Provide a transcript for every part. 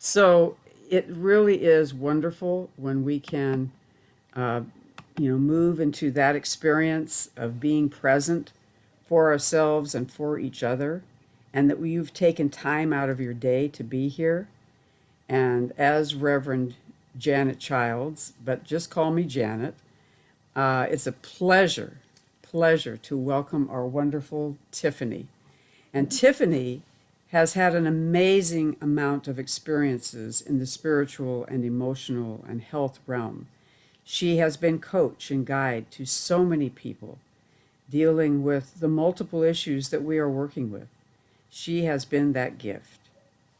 So it really is wonderful when we can, uh, move into that experience of being present for ourselves and for each other, and that you've taken time out of your day to be here. And as Reverend Janet Childs, but just call me Janet, it's a pleasure to welcome our wonderful Tiffany. And Tiffany has had an amazing amount of experiences in the spiritual and emotional and health realm. She has been coach and guide to so many people dealing with the multiple issues that we are working with. She has been that gift.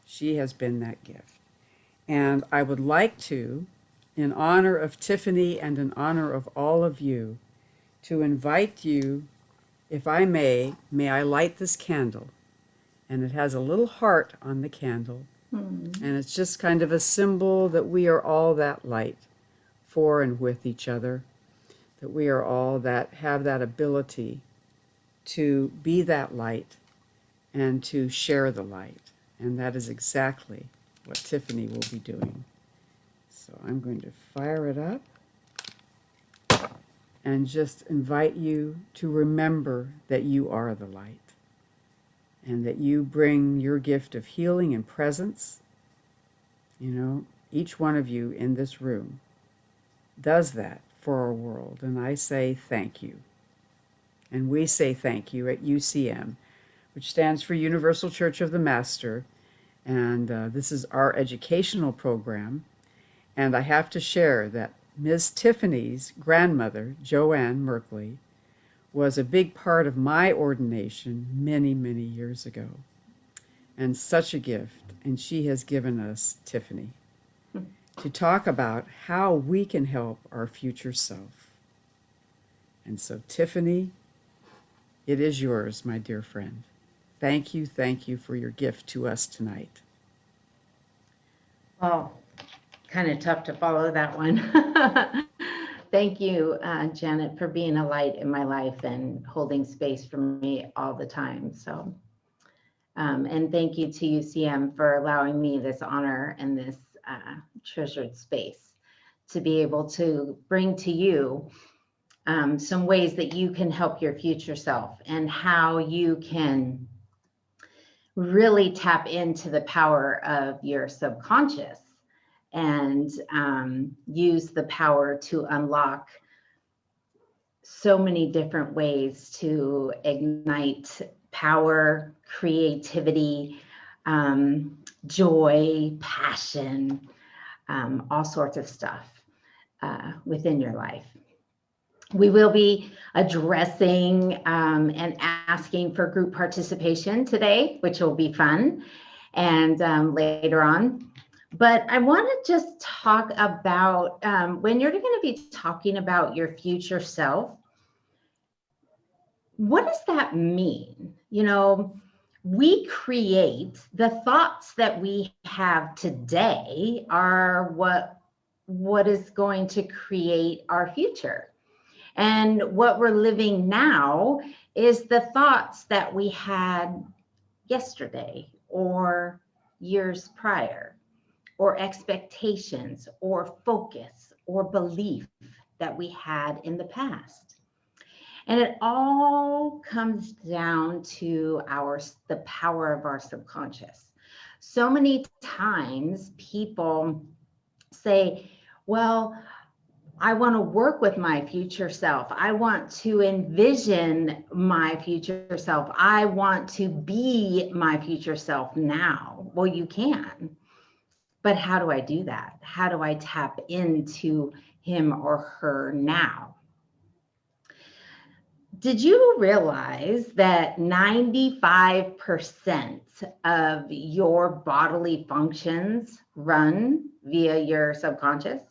She has been that gift. And I would like to, in honor of Tiffany and in honor of all of you, to invite you, if I may I light this candle? And it has a little heart on the candle. Mm. And it's just kind of a symbol that we are all that light for and with each other, that we are all that have that ability to be that light and to share the light. And that is exactly what Tiffany will be doing. So I'm going to fire it up and just invite you to remember that you are the light and that you bring your gift of healing and presence. Each one of you in this room does that for our world. And I say thank you. And we say thank you at UCM, which stands for Universal Church of the Master. And this is our educational program. And I have to share that Ms. Tiffany's grandmother, Joanne Merkley, was a big part of my ordination many, many years ago. And such a gift. And she has given us Tiffany to talk about how we can help our future self. And so, Tiffany, it is yours, my dear friend. Thank you for your gift to us tonight. Well, kind of tough to follow that one. Thank you, Janet, for being a light in my life and holding space for me all the time. So, and thank you to UCM for allowing me this honor and this treasured space to be able to bring to you some ways that you can help your future self and how you can really tap into the power of your subconscious and use the power to unlock so many different ways to ignite power, creativity, joy, passion, all sorts of stuff within your life. We will be addressing and asking for group participation today, which will be fun, and later on. But I want to just talk about when you're going to be talking about your future self, what does that mean? We create the thoughts that we have today are what is going to create our future. And what we're living now is the thoughts that we had yesterday or years prior, or expectations or focus or belief that we had in the past. And it all comes down to the power of our subconscious. So many times people say, well, I want to work with my future self. I want to envision my future self. I want to be my future self now. Well, you can. But how do I do that? How do I tap into him or her now? Did you realize that 95% of your bodily functions run via your subconscious?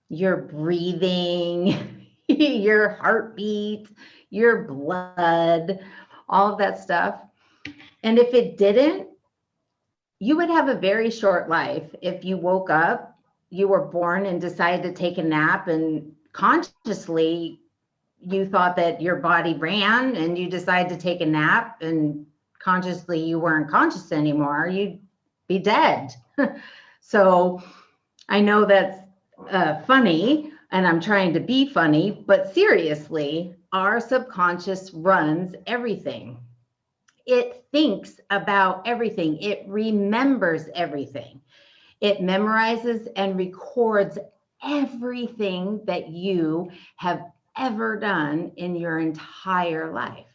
Your breathing, your heartbeat, your blood, all of that stuff. And if it didn't, you would have a very short life if you woke up, you were born and decided to take a nap, and consciously you thought that your body ran and you decided to take a nap, and consciously you weren't conscious anymore. You'd be dead. So I know that's funny, and I'm trying to be funny, but seriously, our subconscious runs everything. It thinks about everything. It remembers everything. It memorizes and records everything that you have ever done in your entire life.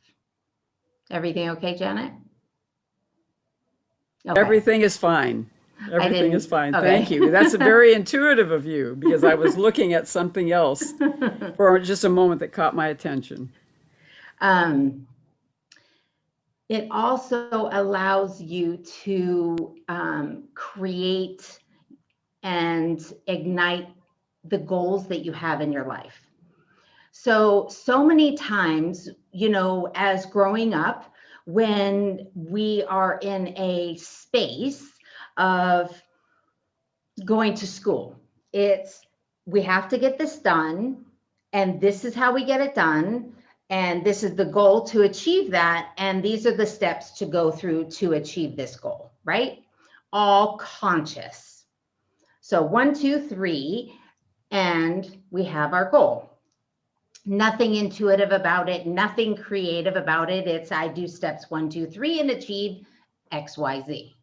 Everything okay, Janet? Okay. Everything is fine. Everything is fine. Thank Okay. you. That's very intuitive of you because I was looking at something else for just a moment that caught my attention. It also allows you to create and ignite the goals that you have in your life. So many times, as growing up, when we are in a space of going to school, we have to get this done, and this is how we get it done, and this is the goal to achieve that, and these are the steps to go through to achieve this goal, right? All conscious. So 1, 2, 3, and we have our goal. Nothing intuitive about it, nothing creative about it. It's I do steps 1, 2, 3 and achieve XYZ,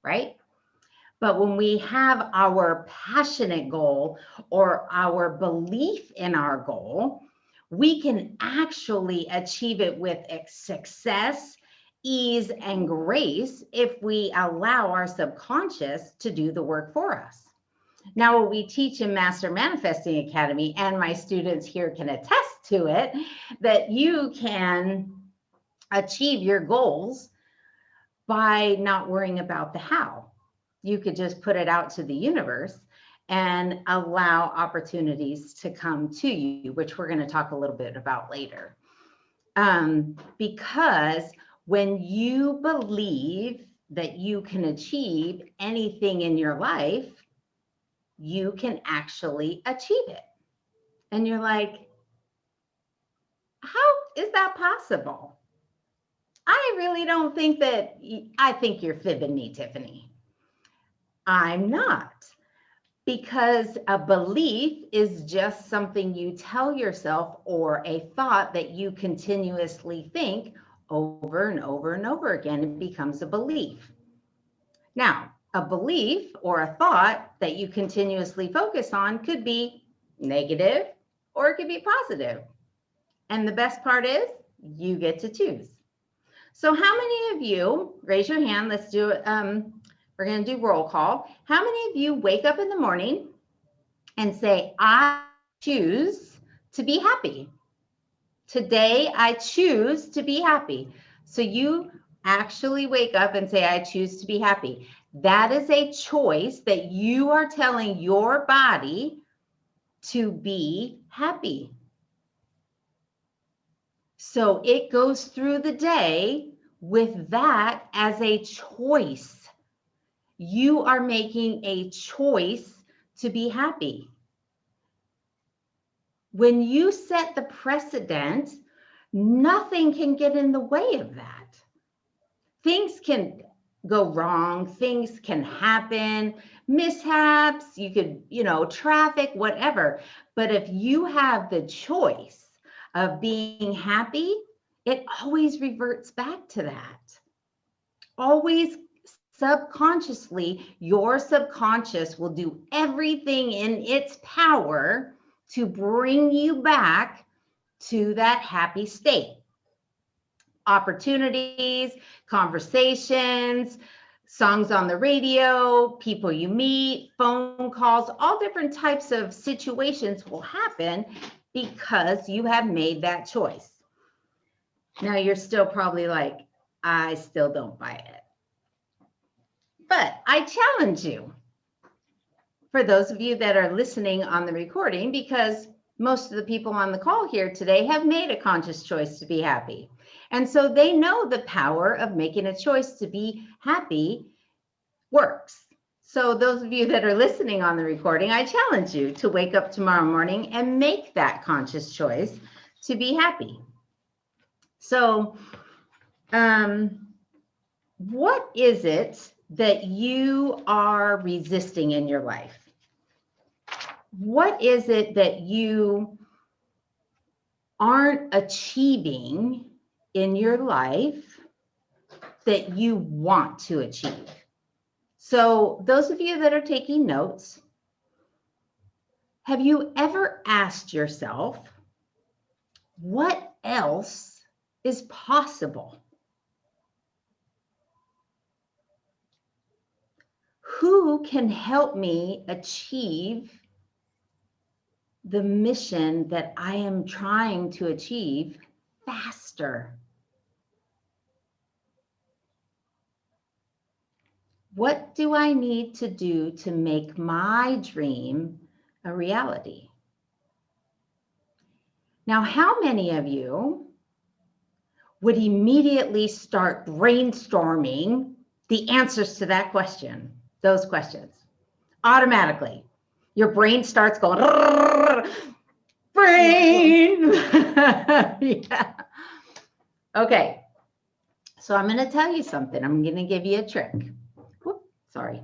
right? But when we have our passionate goal or our belief in our goal, we can actually achieve it with success, ease, and grace if we allow our subconscious to do the work for us. Now, what we teach in Master Manifesting Academy, and my students here can attest to it, that you can achieve your goals by not worrying about the how. You could just put it out to the universe and allow opportunities to come to you, which we're going to talk a little bit about later. Because when you believe that you can achieve anything in your life, you can actually achieve it. And you're like, how is that possible? I really don't think that, I think you're fibbing me, Tiffany. I'm not. Because a belief is just something you tell yourself or a thought that you continuously think over and over and over again. It becomes a belief. Now, a belief or a thought that you continuously focus on could be negative or it could be positive. And the best part is you get to choose. So how many of you, raise your hand, let's do it. We're going to do roll call. How many of you wake up in the morning and say, I choose to be happy? Today, I choose to be happy. So you actually wake up and say, I choose to be happy. That is a choice that you are telling your body to be happy. So it goes through the day with that as a choice. You are making a choice to be happy. When you set the precedent, nothing can get in the way of that. Things can go wrong, things can happen, mishaps, you could, traffic, whatever. But if you have the choice of being happy, it always reverts back to that. Always subconsciously, your subconscious will do everything in its power to bring you back to that happy state. Opportunities, conversations, songs on the radio, people you meet, phone calls, all different types of situations will happen because you have made that choice. Now you're still probably like, I still don't buy it. But I challenge you, for those of you that are listening on the recording, because most of the people on the call here today have made a conscious choice to be happy. And so they know the power of making a choice to be happy works. So those of you that are listening on the recording, I challenge you to wake up tomorrow morning and make that conscious choice to be happy. So what is it that you are resisting in your life? What is it that you aren't achieving in your life that you want to achieve? So those of you that are taking notes, have you ever asked yourself, what else is possible? Who can help me achieve the mission that I am trying to achieve faster? What do I need to do to make my dream a reality? Now, how many of you would immediately start brainstorming the answers to that question, those questions? Automatically. Your brain starts going, brain. Yeah. Okay. So I'm going to tell you something. I'm going to give you a trick. Whoop, sorry.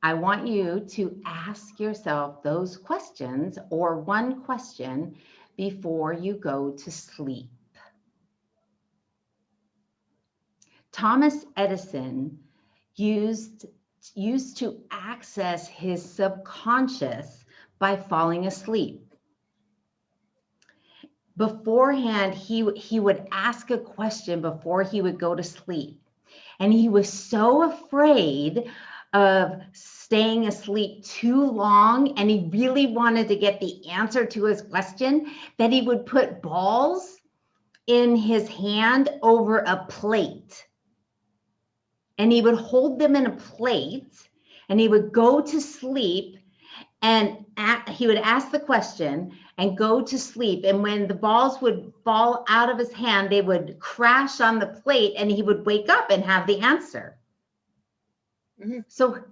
I want you to ask yourself those questions or one question before you go to sleep. Thomas Edison used to access his subconscious by falling asleep. Beforehand, he would ask a question before he would go to sleep. And he was so afraid of staying asleep too long, and he really wanted to get the answer to his question, that he would put balls in his hand over a plate. And he would hold them in a plate, and he would go to sleep, and he would ask the question and go to sleep. And when the balls would fall out of his hand, they would crash on the plate, and he would wake up and have the answer. Mm-hmm.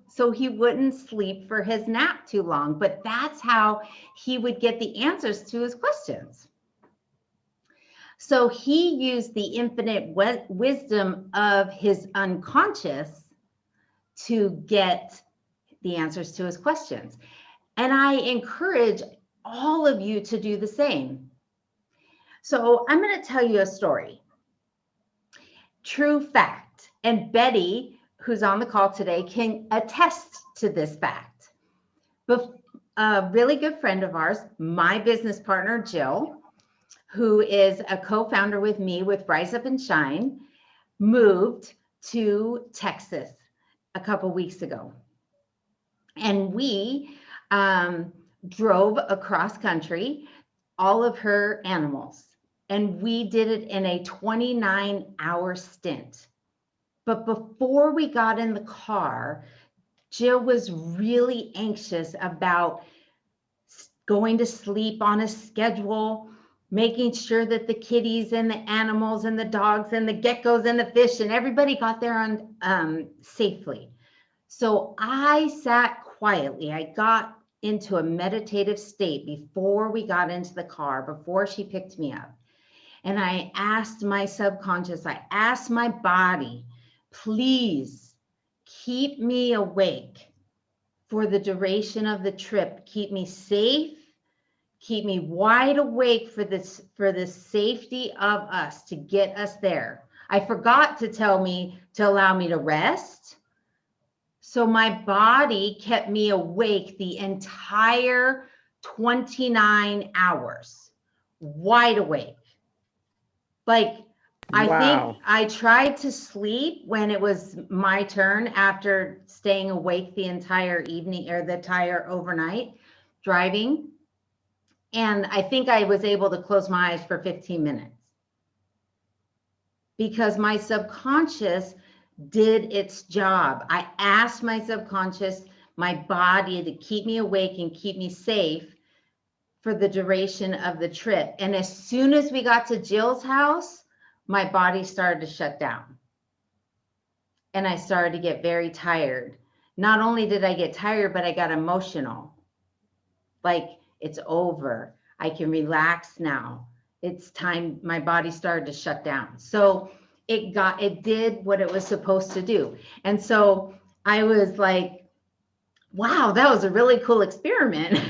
So he wouldn't sleep for his nap too long, but that's how he would get the answers to his questions. So he used the infinite wisdom of his unconscious to get the answers to his questions. And I encourage all of you to do the same. So I'm going to tell you a story. True fact. And Betty, who's on the call today, can attest to this fact. But a really good friend of ours, my business partner, Jill, who is a co-founder with me with Rise Up and Shine, moved to Texas a couple weeks ago. And we drove across country all of her animals. And we did it in a 29-hour stint. But before we got in the car, Jill was really anxious about going to sleep on a schedule, making sure that the kitties and the animals and the dogs and the geckos and the fish and everybody got there on safely. So I sat quietly. I got into a meditative state before we got into the car, before she picked me up. And I asked my subconscious, I asked my body, please keep me awake for the duration of the trip. Keep me safe. Keep me wide awake for the safety of us to get us there. I forgot to allow me to rest. So my body kept me awake the entire 29 hours, wide awake. Like, I think I tried to sleep when it was my turn after staying awake the entire evening or the entire overnight driving. And I think I was able to close my eyes for 15 minutes because my subconscious did its job. I asked my subconscious, my body, to keep me awake and keep me safe for the duration of the trip. And as soon as we got to Jill's house, my body started to shut down. And I started to get very tired. Not only did I get tired, but I got emotional. Like, it's over. I can relax now. It's time. My body started to shut down. So it did what it was supposed to do. And so I was like, wow, that was a really cool experiment.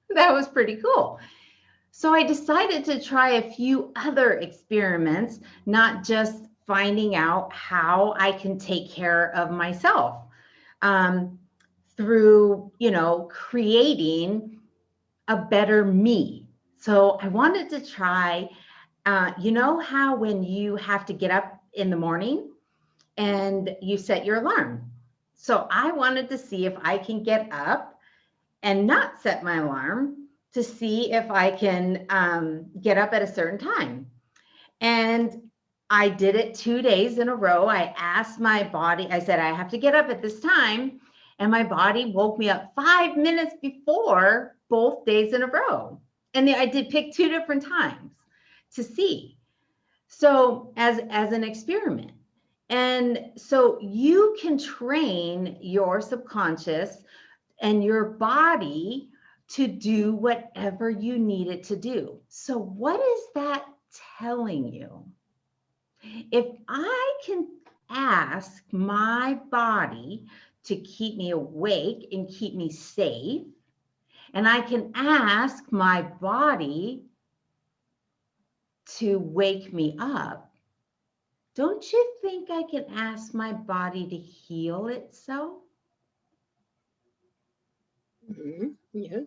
That was pretty cool. So I decided to try a few other experiments, not just finding out how I can take care of myself um, through, creating a better me. So I wanted to try, you know how when you have to get up in the morning and you set your alarm. So I wanted to see if I can get up and not set my alarm to see if I can get up at a certain time. And I did it 2 days in a row. I asked my body, I said, I have to get up at this time. And my body woke me up 5 minutes before both days in a row. And I did pick two different times to see. So as an experiment. And so you can train your subconscious and your body to do whatever you need it to do. So what is that telling you? If I can ask my body to keep me awake and keep me safe, and I can ask my body to wake me up, don't you think I can ask my body to heal itself? Yes.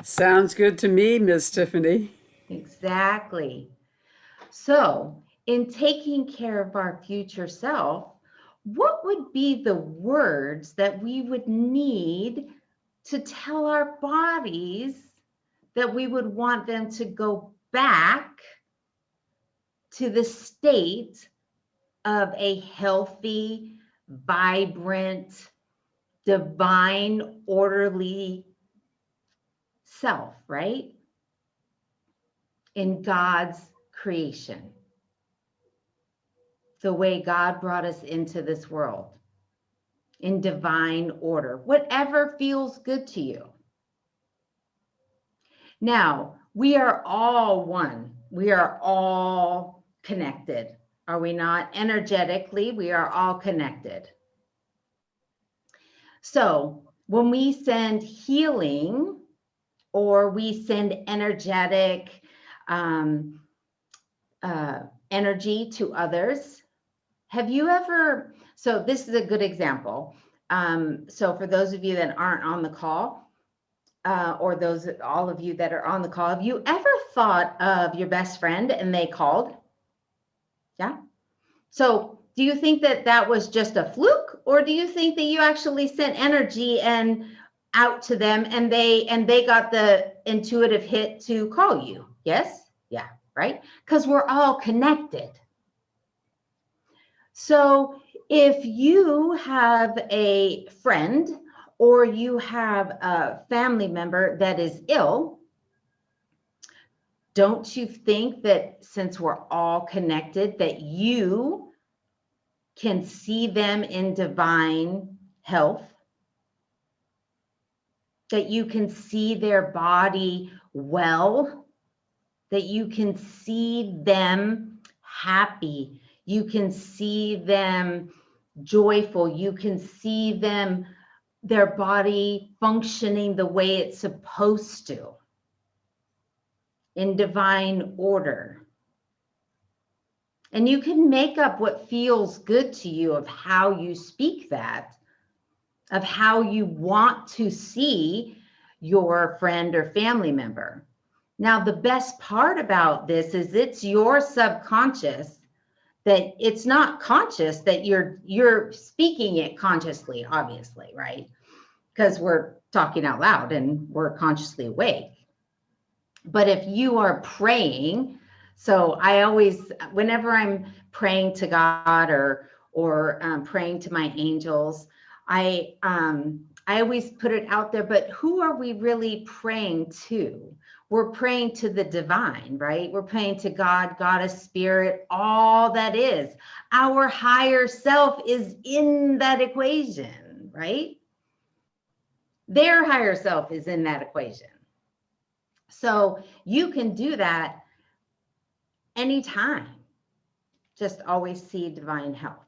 Sounds good to me, Miss Tiffany. Exactly. So, in taking care of our future self, what would be the words that we would need to tell our bodies that we would want them to go back to the state of a healthy, vibrant, divine, orderly self, right? In God's creation, the way God brought us into this world, in divine order, whatever feels good to you. Now, we are all one. We are all connected. Are we not? Energetically, we are all connected. So when we send healing or we send energetic um, energy to others, have you ever, so this is a good example. So for those of you that aren't on the call, or all of you that are on the call, have you ever thought of your best friend and they called? Yeah. So do you think that that was just a fluke, or do you think that you actually sent energy and out to them and they got the intuitive hit to call you? Yes. Yeah. Right. Because we're all connected. So if you have a friend or you have a family member that is ill, don't you think that since we're all connected, that you can see them in divine health, that you can see their body well, that you can see them happy, you can see them joyful, you can see them, their body functioning the way it's supposed to, in divine order. And you can make up what feels good to you of how you speak that, of how you want to see your friend or family member. Now, the best part about this is it's your subconscious, that it's not conscious, that you're speaking it consciously, obviously, right? Because we're talking out loud and we're consciously awake. But if you are praying, so I always, whenever I'm praying to God or praying to my angels, I always put it out there. But who are we really praying to? We're praying to the divine, right? We're praying to God, Goddess, Spirit, all that is. Our higher self is in that equation, right? Their higher self is in that equation. So you can do that anytime. Just always see divine health.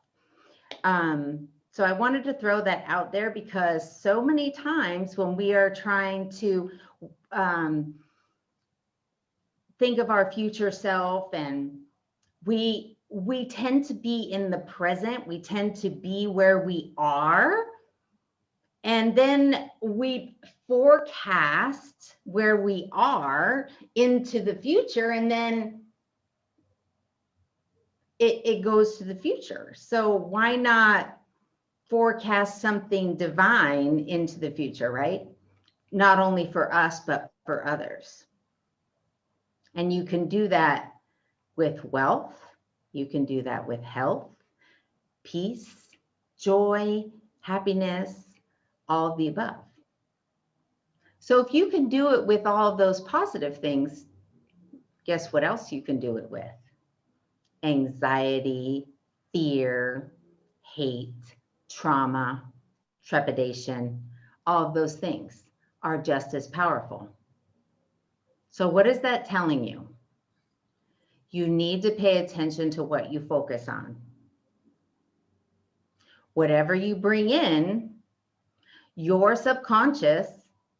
So I wanted to throw that out there because so many times when we are trying to think of our future self, and we tend to be in the present, we tend to be where we are, and then we forecast where we are into the future, and then it goes to the future. So why not forecast something divine into the future, right? Not only for us, but for others. And you can do that with wealth. You can do that with health, peace, joy, happiness, all of the above. So if you can do it with all of those positive things, guess what else you can do it with? Anxiety, fear, hate, trauma, trepidation, all of those things are just as powerful. So what is that telling you? You need to pay attention to what you focus on. Whatever you bring in, your subconscious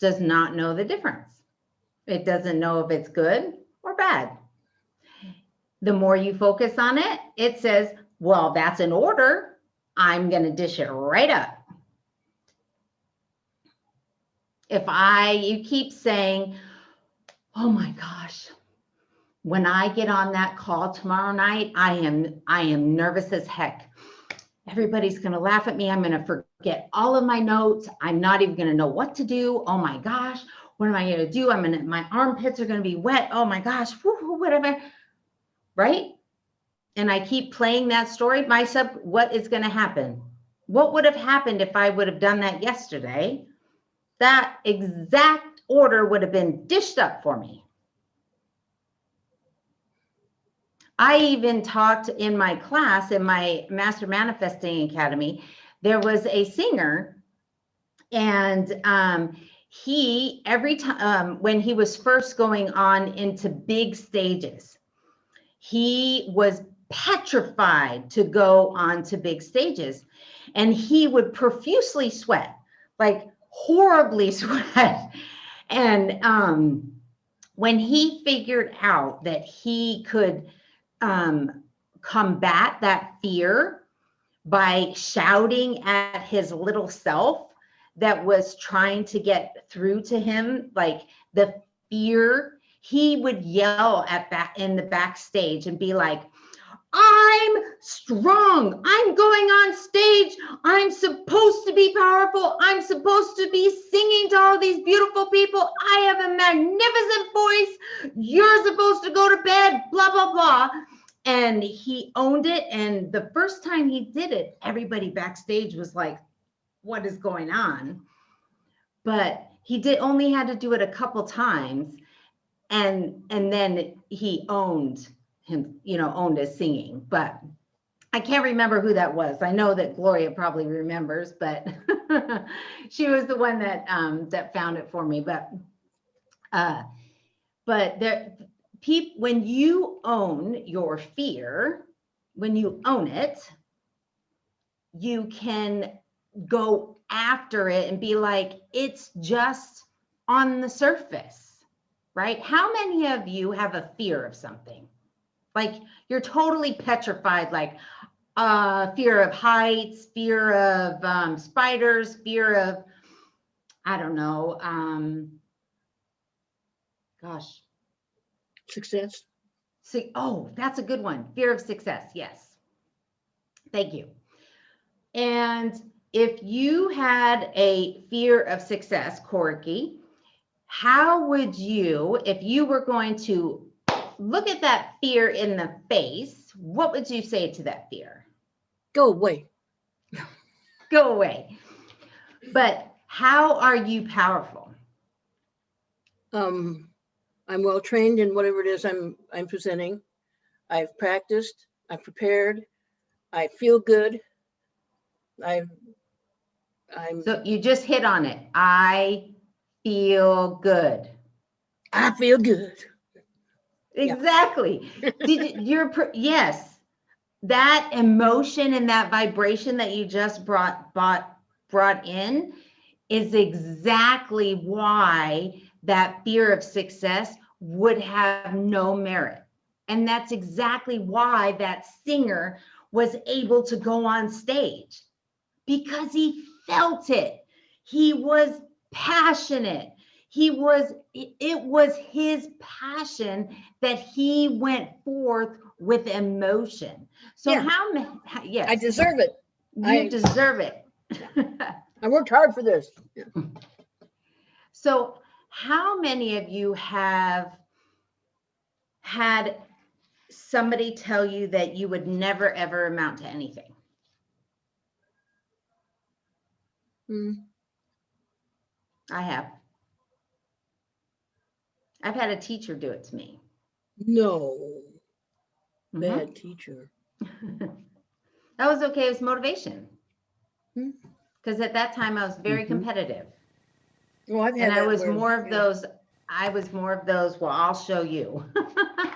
does not know the difference. It doesn't know if it's good or bad. The more you focus on it, it says, well, that's an order. I'm going to dish it right up. If you keep saying, oh my gosh, when I get on that call tomorrow night, I am nervous as heck. Everybody's going to laugh at me. I'm going to forget all of my notes. I'm not even going to know what to do. Oh my gosh, what am I going to do? My armpits are going to be wet. Oh my gosh, whatever. Right? And I keep playing that story. What is going to happen? What would have happened if I would have done that yesterday? That exact order would have been dished up for me. I even talked in my class, in my Master Manifesting Academy, there was a singer, and every time when he was first going on into big stages, he was petrified to go on to big stages, and he would profusely sweat, like horribly sweat. And when he figured out that he could combat that fear by shouting at his little self that was trying to get through to him, like the fear, he would yell in the backstage and be like, I'm strong. I'm going on stage. I'm supposed to be powerful. I'm supposed to be singing to all these beautiful people. I have a magnificent voice. You're supposed to go to bed, blah, blah, blah. And he owned it. And the first time he did it, everybody backstage was like, what is going on? But he only had to do it a couple times. And then he owned his singing. But I can't remember who that was. I know that Gloria probably remembers, but she was the one that found it for me. But when you own your fear, when you own it, you can go after it and be like, it's just on the surface, right? How many of you have a fear of something? Like you're totally petrified, like fear of heights, fear of spiders, fear of, I don't know, Success. Oh, that's a good one. Fear of success. Yes. Thank you. And if you had a fear of success, Corky, how would you, if you were going to look at that fear in the face, what would you say to that fear? Go away. Go away. But how are you powerful? I'm well trained in whatever it is I'm presenting. I've practiced. I've prepared. I feel good. So you just hit on it. I feel good. I feel good. Exactly. Yes. that emotion and that vibration that you just brought in is exactly why that fear of success would have no merit. And that's exactly why that singer was able to go on stage, because he felt it. He was passionate. It was his passion that he went forth with emotion. So Yeah. yes, I deserve it. you deserve it. I worked hard for this. Yeah. So how many of you have had somebody tell you that you would never ever amount to anything? I have. I've had a teacher do it to me. No. Mhm. Bad teacher. That was okay. It was motivation. Hmm. Because at that time I was very competitive. Oh, I've had And I that was where, more of yeah. those, well, I'll show you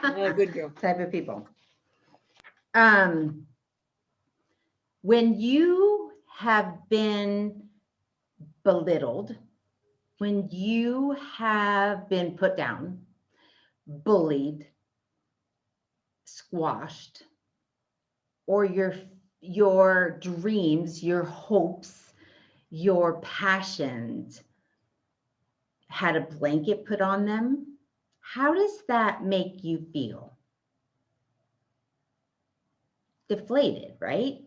Good girl. type of people. When you have been belittled, when you have been put down, bullied, squashed, or your dreams, your hopes, your passions had a blanket put on them, how does that make you feel? Deflated, right?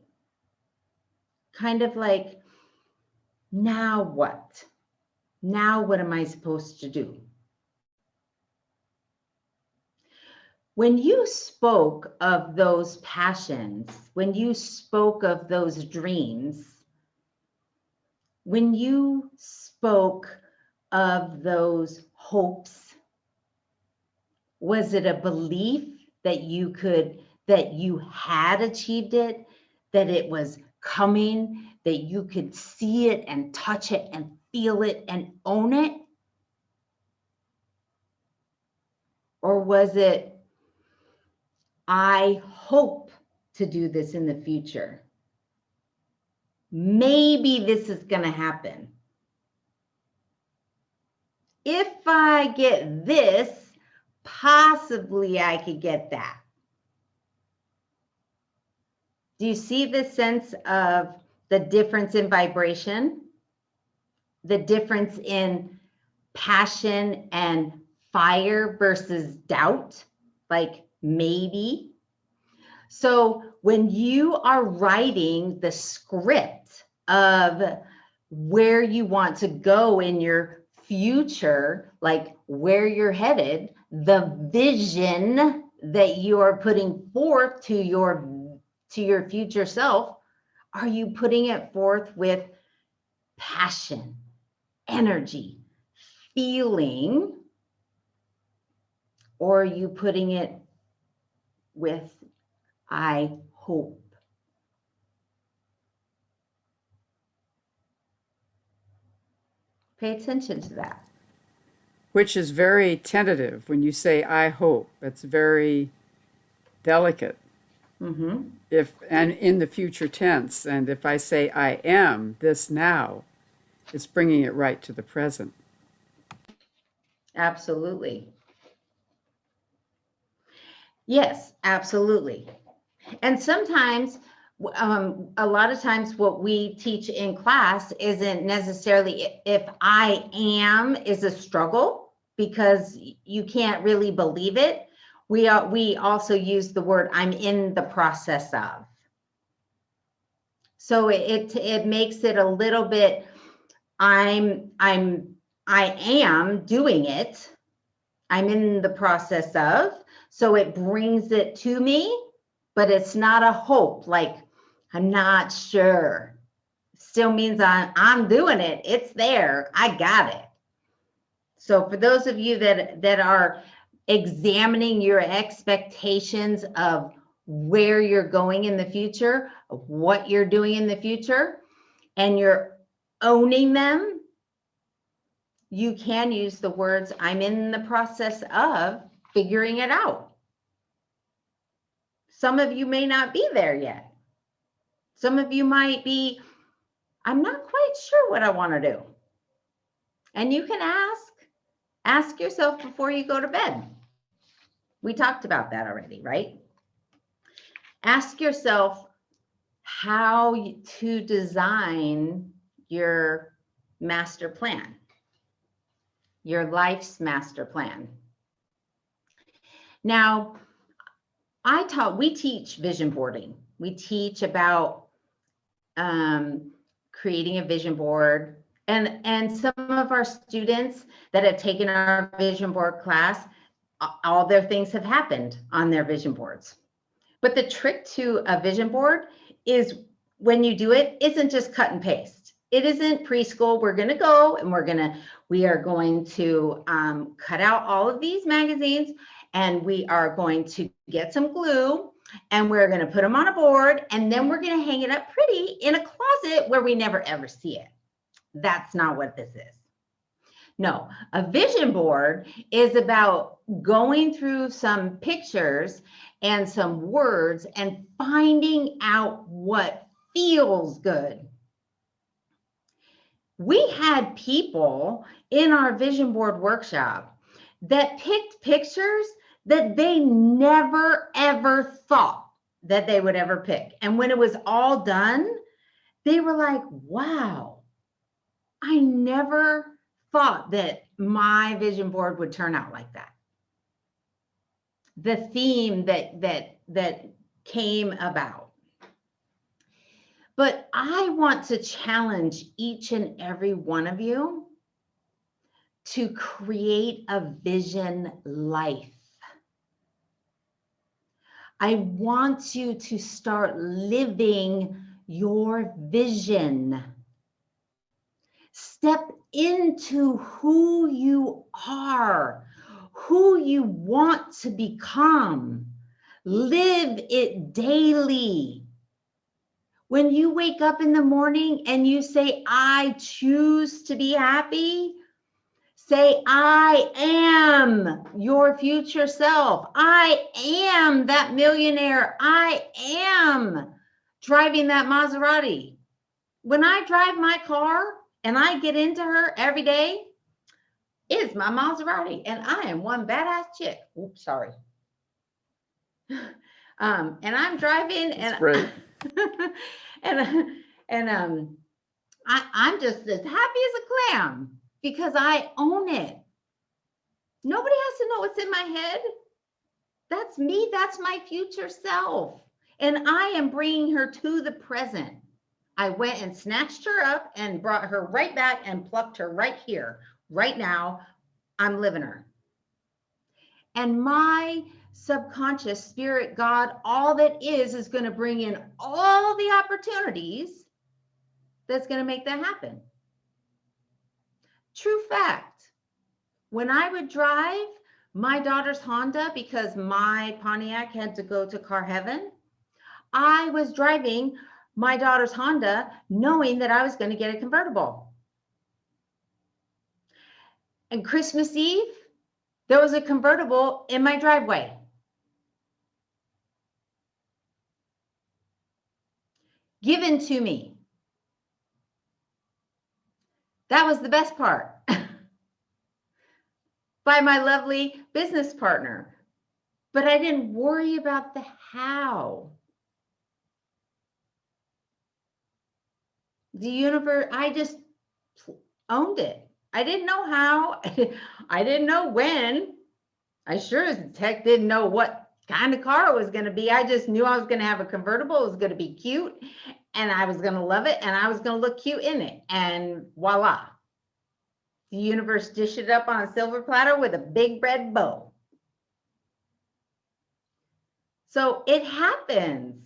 Kind of like, now what? Now what am I supposed to do? When you spoke of those passions, when you spoke of those dreams, when you spoke of those hopes, was it a belief that you had achieved it, that it was coming, that you could see it and touch it and feel it and own it? Or was it, I hope to do this in the future. Maybe this is going to happen. If I get this, possibly I could get that. Do you see the sense of the difference in vibration? The difference in passion and fire versus doubt, like maybe. So when you are writing the script of where you want to go in your future, like where you're headed, the vision that you are putting forth to your future self, are you putting it forth with passion, energy, feeling, or are you putting it with I hope? Pay attention to that. Which is very tentative. When you say I hope, it's very delicate. Mm-hmm. And in the future tense, and if I say I am this now, it's bringing it right to the present. Absolutely. Yes, absolutely. And sometimes, a lot of times what we teach in class isn't necessarily if I am is a struggle, because you can't really believe it. We also use the word I'm in the process of. So it makes it a little bit, I am doing it. I'm in the process of. So it brings it to me, but it's not a hope. Like, I'm not sure. Still means I'm doing it. It's there. I got it. So for those of you that are examining your expectations of where you're going in the future, of what you're doing in the future, and you're owning them, you can use the words, I'm in the process of figuring it out. Some of you may not be there yet. Some of you might be, I'm not quite sure what I want to do. And you can ask yourself before you go to bed. We talked about that already, right? Ask yourself how to design your master plan, your life's master plan. Now, we teach vision boarding. We teach about creating a vision board. And some of our students that have taken our vision board class, all their things have happened on their vision boards. But the trick to a vision board is when you do it, isn't just cut and paste. It isn't preschool. We're going to go and we are going to cut out all of these magazines, and we are going to get some glue, and we're going to put them on a board, and then we're going to hang it up pretty in a closet where we never ever see it. That's not what this is. No, a vision board is about going through some pictures and some words and finding out what feels good. We had people in our vision board workshop that picked pictures that they never ever thought that they would ever pick. And when it was all done, they were like, wow, I never thought that my vision board would turn out like that. The theme that came about. But I want to challenge each and every one of you to create a vision life. I want you to start living your vision. Step into who you are, who you want to become. Live it daily. When you wake up in the morning and you say, I choose to be happy, say, I am your future self. I am that millionaire. I am driving that Maserati. When I drive my car and I get into her every day, it's my Maserati, and I am one badass chick. Oops, sorry. And I'm driving, and great. I'm just as happy as a clam because I own it. Nobody has to know what's in my head. That's me. That's my future self. And I am bringing her to the present. I went and snatched her up and brought her right back and plucked her right here. Right now, I'm living her. And my subconscious spirit, God, all that is going to bring in all the opportunities that's going to make that happen. True fact. When I would drive my daughter's Honda, because my Pontiac had to go to car heaven, I was driving my daughter's Honda knowing that I was going to get a convertible. And Christmas Eve, there was a convertible in my driveway. Given to me. That was the best part. By my lovely business partner. But I didn't worry about the how. The universe, I just owned it. I didn't know how. I didn't know when. I sure as heck didn't know what kind of car it was going to be. I just knew I was going to have a convertible. It was going to be cute, and I was going to love it, and I was going to look cute in it. And voila. The universe dished it up on a silver platter with a big red bow. So it happens.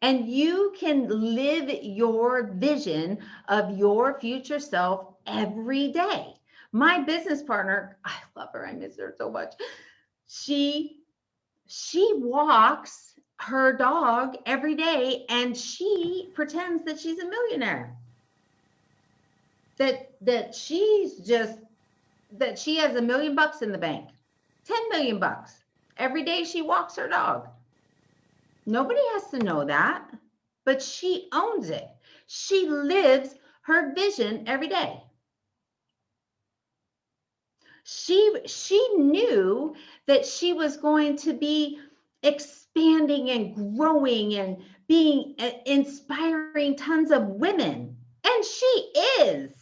And you can live your vision of your future self every day. My business partner, I love her. I miss her so much. She walks her dog every day, and she pretends that she's a millionaire. That she has $1 million in the bank, 10 million bucks. Every day she walks her dog. Nobody has to know that, but she owns it. She lives her vision every day. She knew that she was going to be expanding and growing and being inspiring tons of women. And she is,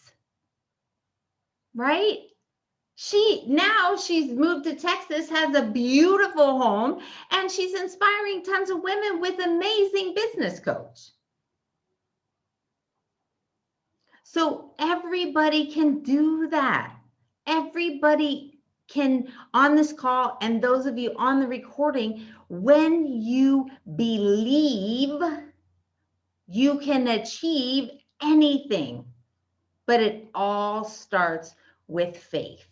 right? She's moved to Texas, has a beautiful home, and she's inspiring tons of women with amazing business coach. So everybody can do that. Everybody can, on this call, and those of you on the recording, when you believe, you can achieve anything. But it all starts with faith.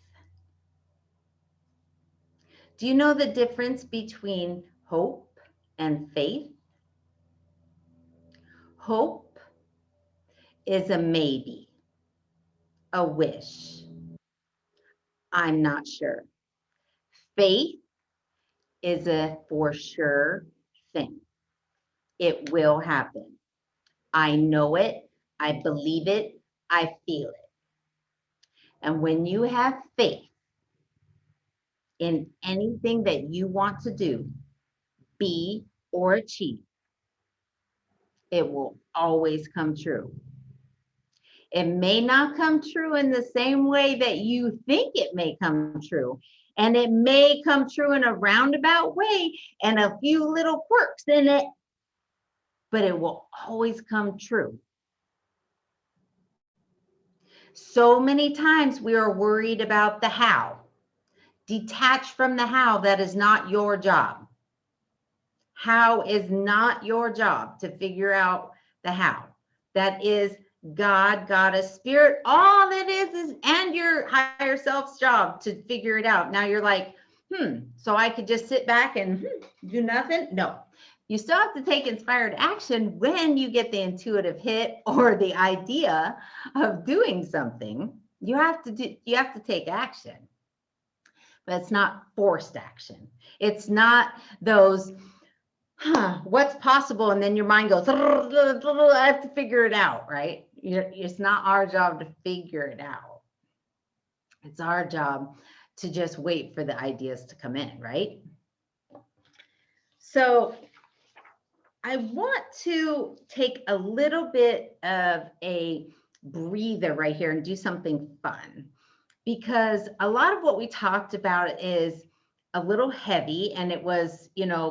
Do you know the difference between hope and faith? Hope is a maybe, a wish. I'm not sure. Faith is a for sure thing. It will happen. I know it. I believe it. I feel it. And when you have faith in anything that you want to do, be, or achieve, it will always come true. It may not come true in the same way that you think it may come true. And it may come true in a roundabout way and a few little quirks in it, but it will always come true. So many times we are worried about the how. Detach from the how. That is not your job. How is not your job to figure out the how. That is God, Goddess, Spirit. All that is and your higher self's job to figure it out. Now you're like, so I could just sit back and do nothing? No. You still have to take inspired action when you get the intuitive hit or the idea of doing something. You have to take action. But it's not forced action. It's not those, what's possible? And then your mind goes, I have to figure it out, right? It's not our job to figure it out. It's our job to just wait for the ideas to come in, right? So I want to take a little bit of a breather right here and do something fun, because a lot of what we talked about is a little heavy, and it was,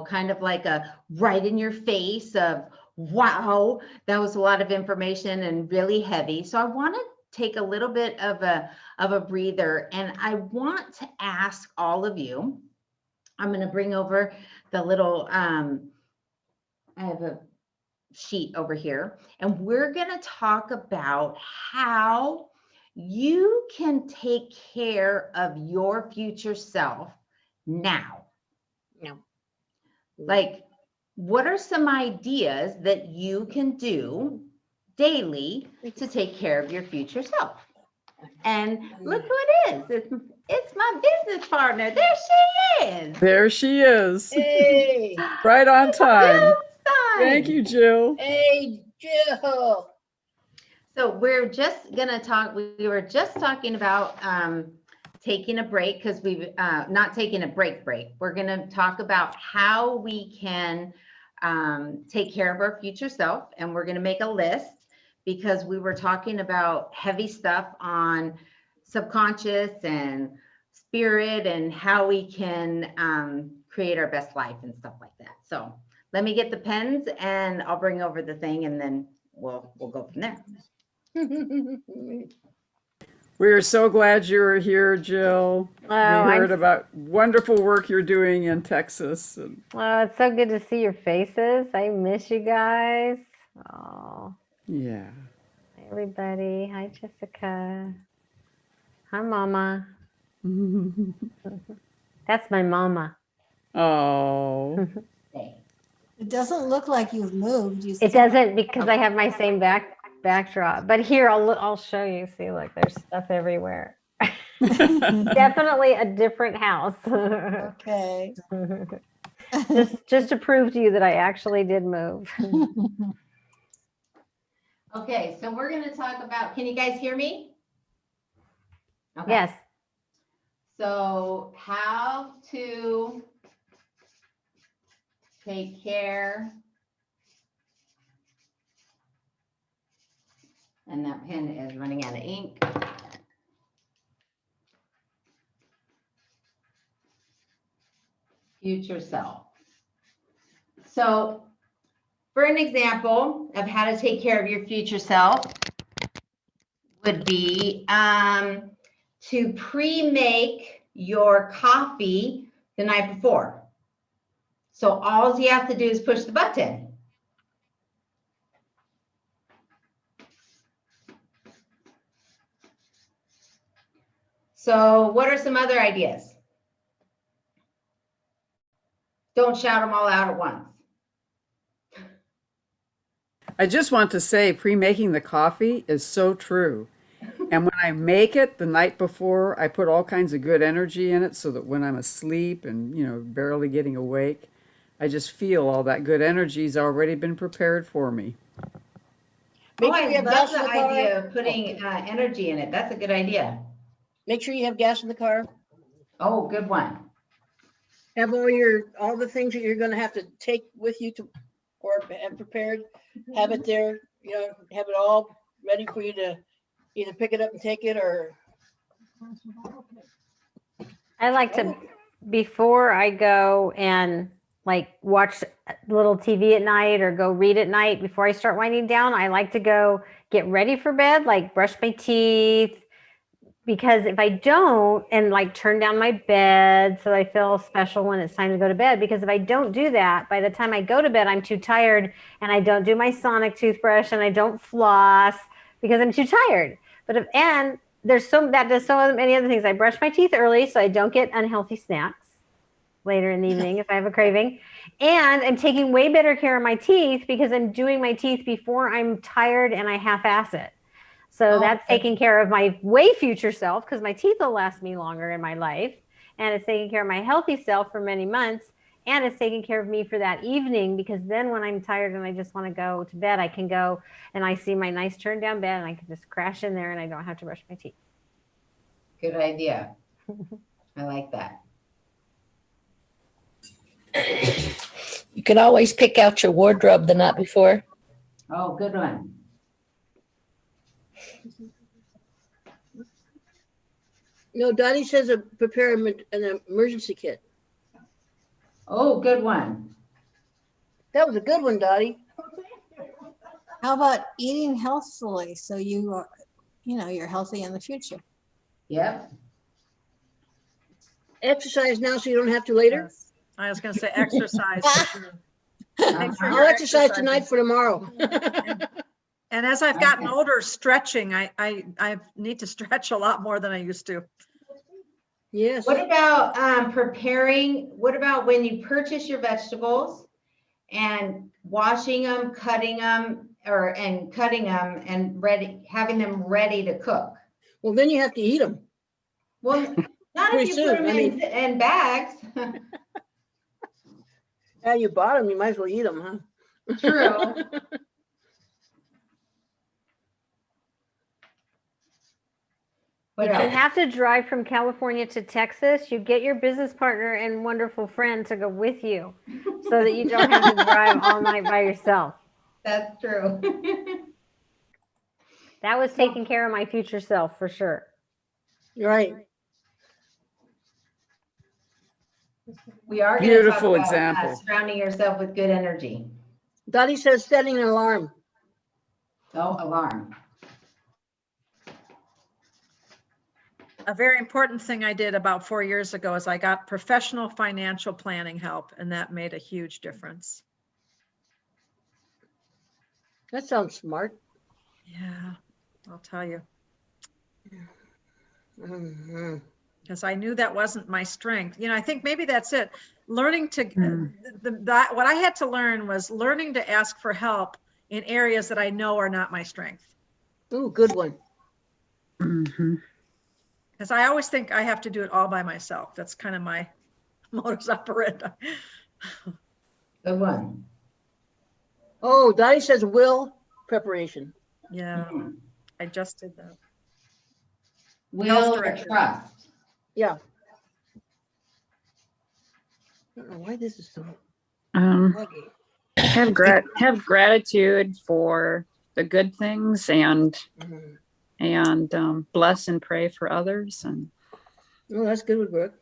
kind of like a right in your face of, wow, that was a lot of information and really heavy. So I want to take a little bit of a breather, and I want to ask all of you, I'm going to bring over the little, I have a sheet over here, and we're going to talk about how you can take care of your future self now. No. Like, what are some ideas that you can do daily to take care of your future self? And look who it is. It's my business partner. There she is. There she is. Hey, Right on time. Jill Thank Stein. you, Jill. hey, Jill. So we're just gonna talk. We were just talking about taking a break, because we've not taking a break. We're gonna talk about how we can take care of our future self, and we're gonna make a list, because we were talking about heavy stuff on subconscious and spirit and how we can create our best life and stuff like that. So let me get the pens, and I'll bring over the thing, and then we'll go from there. We are so glad you were here, Jill. We heard about wonderful work you're doing in Texas. Oh, it's so good to see your faces. I miss you guys. Oh, Yeah. hi everybody. Hi, Jessica. Hi, Mama. That's my mama. Oh. It doesn't look like you've moved. It doesn't, because I have my same backdrop. But here, I'll show you. See, look, there's stuff everywhere. Definitely a different house. Okay. just to prove to you that I actually did move. Okay, so we're going to talk about, can you guys hear me? Okay. Yes. So how to take care, and that pen is running out of ink. Future self. So for an example of how to take care of your future self would be to pre-make your coffee the night before. So all you have to do is push the button. So what are some other ideas? Don't shout them all out at once. I just want to say pre-making the coffee is so true. And when I make it the night before, I put all kinds of good energy in it so that when I'm asleep and, barely getting awake, I just feel all that good energy's already been prepared for me. Make Oh, sure I you have love gas the in the car. idea of putting energy in it. That's a good idea. Make sure you have gas in the car. Oh, good one. Have all the things that you're going to have to take with you to, or have prepared. Have it there. Have it all ready for you to either pick it up and take it, or. I like to, before I go and like watch a little TV at night or go read at night, before I start winding down, I like to go get ready for bed, like brush my teeth. Because if I don't, and like turn down my bed so I feel special when it's time to go to bed, because if I don't do that, by the time I go to bed, I'm too tired, and I don't do my sonic toothbrush, and I don't floss because I'm too tired. And there's that does so many other things. I brush my teeth early so I don't get unhealthy snacks later in the evening if I have a craving. And I'm taking way better care of my teeth because I'm doing my teeth before I'm tired and I half-ass it. So that's taking care of my way future self, because my teeth will last me longer in my life. And it's taking care of my healthy self for many months. And it's taking care of me for that evening, because then when I'm tired and I just want to go to bed, I can go and I see my nice turned down bed and I can just crash in there and I don't have to brush my teeth. Good idea. I like that. You can always pick out your wardrobe the night before. Oh, good one. No, Dottie says prepare an emergency kit. Oh, good one. That was a good one, Dottie. How about eating healthfully so you are, you're healthy in the future? Yep. Exercise now so you don't have to later. Yes. I was going to say exercise. For sure. Make sure I'll you're exercise exercising. tonight for tomorrow. And as I've gotten older, stretching, I need to stretch a lot more than I used to. Yes. What about what about when you purchase your vegetables and washing them, cutting them, and having them ready to cook? Well, then you have to eat them. Well, not Pretty if you put soon, them in bags. Yeah, you bought them, you might as well eat them, huh? True. What If you else? have to drive from California to Texas, you get your business partner and wonderful friend to go with you so that you don't have to drive all night by yourself. That's true. That was taking care of my future self for sure. Right. We are going to talk Beautiful about example. surrounding yourself with good energy. Dottie says setting an alarm. Oh, alarm. A very important thing I did about 4 years ago is I got professional financial planning help, and that made a huge difference. That sounds smart. Yeah, I'll tell you, Mm-hmm. because I knew that wasn't my strength. I think maybe that's it. Learning to, what I had to learn was learning to ask for help in areas that I know are not my strength. Ooh, good one. Mm-hmm. Because I always think I have to do it all by myself. That's kind of my modus operandi. Good one. Oh, Dottie says will preparation. Yeah, Mhm. I just did that. Will or director. trust? Yeah. I don't know why this is so Um, buggy. have gratitude for the good things Mhm. and bless and pray for others. And Oh, that's good with Brooke.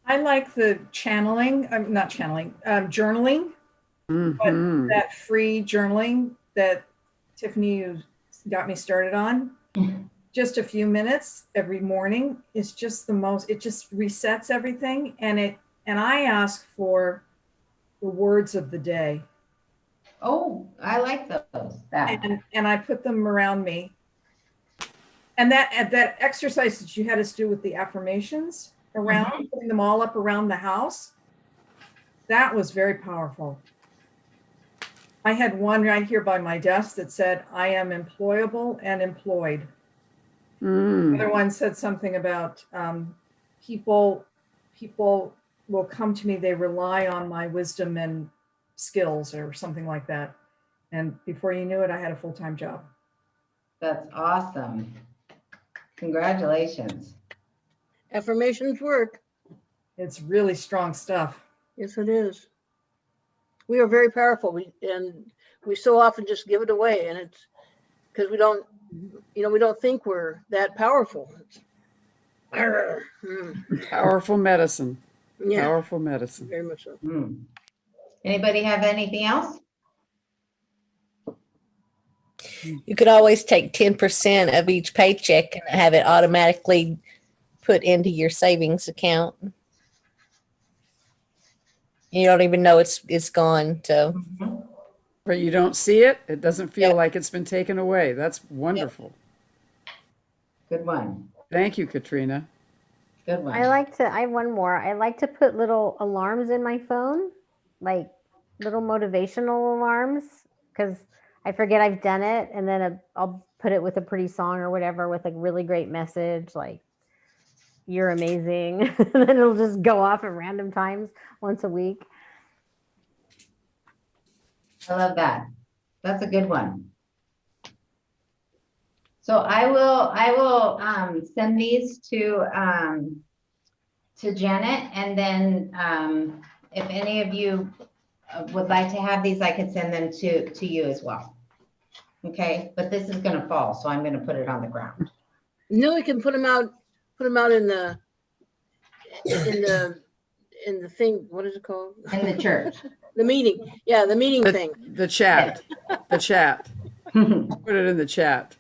I like the channeling, not channeling, journaling, Mm-hmm. that free journaling that Tiffany you got me started on. Just a few minutes every morning is just the most, it just resets everything. And I ask for the words of the day Oh, I like those. That. and I put them around me. And that exercise that you had us do with the affirmations around, putting them all up around the house, that was very powerful. I had one right here by my desk that said, I am employable and employed. Mm. Other one said something about people will come to me, they rely on my wisdom and skills or something like that. And before you knew it, I had a full-time job. That's awesome. Congratulations. Affirmations work. It's really strong stuff. Yes, it is. We are very powerful. We so often just give it away, and it's because we don't think we're that powerful. Powerful medicine. Yeah, Powerful medicine. very much so. Anybody have anything else? You could always take 10% of each paycheck and have it automatically put into your savings account. You don't even know it's gone. So But you don't see it. It doesn't feel Yep. like it's been taken away. That's wonderful. Good one. Thank you, Katrina. Good one. I have one more. I like to put little alarms in my phone, like little motivational alarms, because I forget I've done it. And then I'll put it with a pretty song or whatever with a really great message, like, you're amazing. And then it'll just go off at random times once a week. I love that. That's a good one. So I will send these to Janet, and then if any of you would like to have these, I could send them to you as well. Okay, but this is gonna fall, so I'm gonna put it on the ground. No, we can put them out in the thing. What is it called? In the church. The meeting. Yeah, the meeting thing. The chat. The chat. Put it in the chat.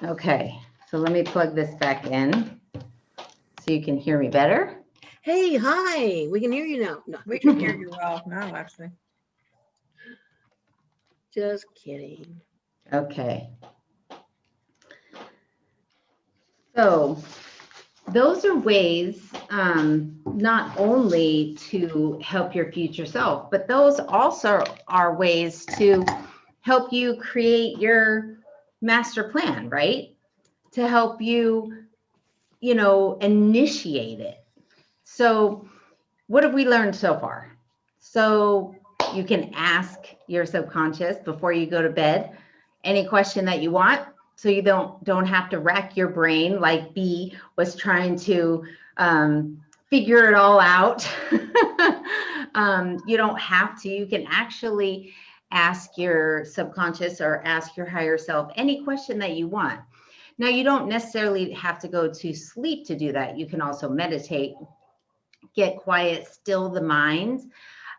Okay, so let me plug this back in so you can hear me better. Hey, hi. We can hear you now. No, We can hear you well now, actually. just kidding. Okay. So those are ways not only to help your future self, but those also are ways to help you create your master plan, right? To help you, initiate it. So what have we learned so far? So you can ask your subconscious before you go to bed any question that you want, so you don't have to rack your brain like B was trying to figure it all out. You don't have to. You can actually ask your subconscious or ask your higher self any question that you want. Now, you don't necessarily have to go to sleep to do that. You can also meditate, get quiet, still the mind,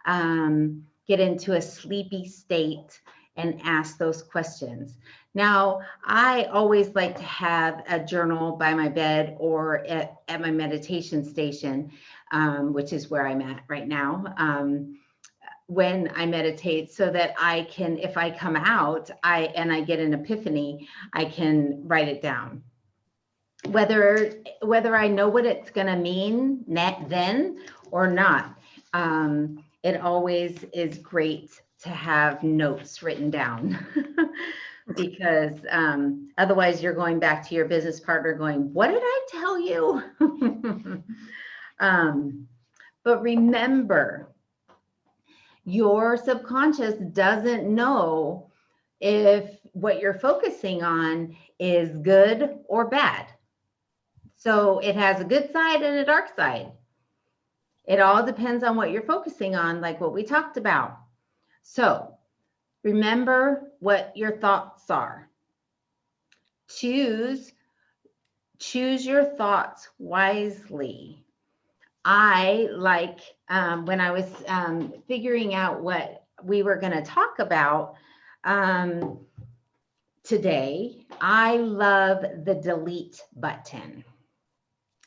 get into a sleepy state and ask those questions. Now, I always like to have a journal by my bed or at my meditation station, which is where I'm at right now, when I meditate, so that I can, if I come out and I get an epiphany, I can write it down. Whether I know what it's going to mean then or not, it always is great to have notes written down. because otherwise you're going back to your business partner going, what did I tell you? But remember, your subconscious doesn't know if what you're focusing on is good or bad. So it has a good side and a dark side. It all depends on what you're focusing on, like what we talked about. So remember what your thoughts are. Choose your thoughts wisely. I like when I was figuring out what we were going to talk about today, I love the delete button.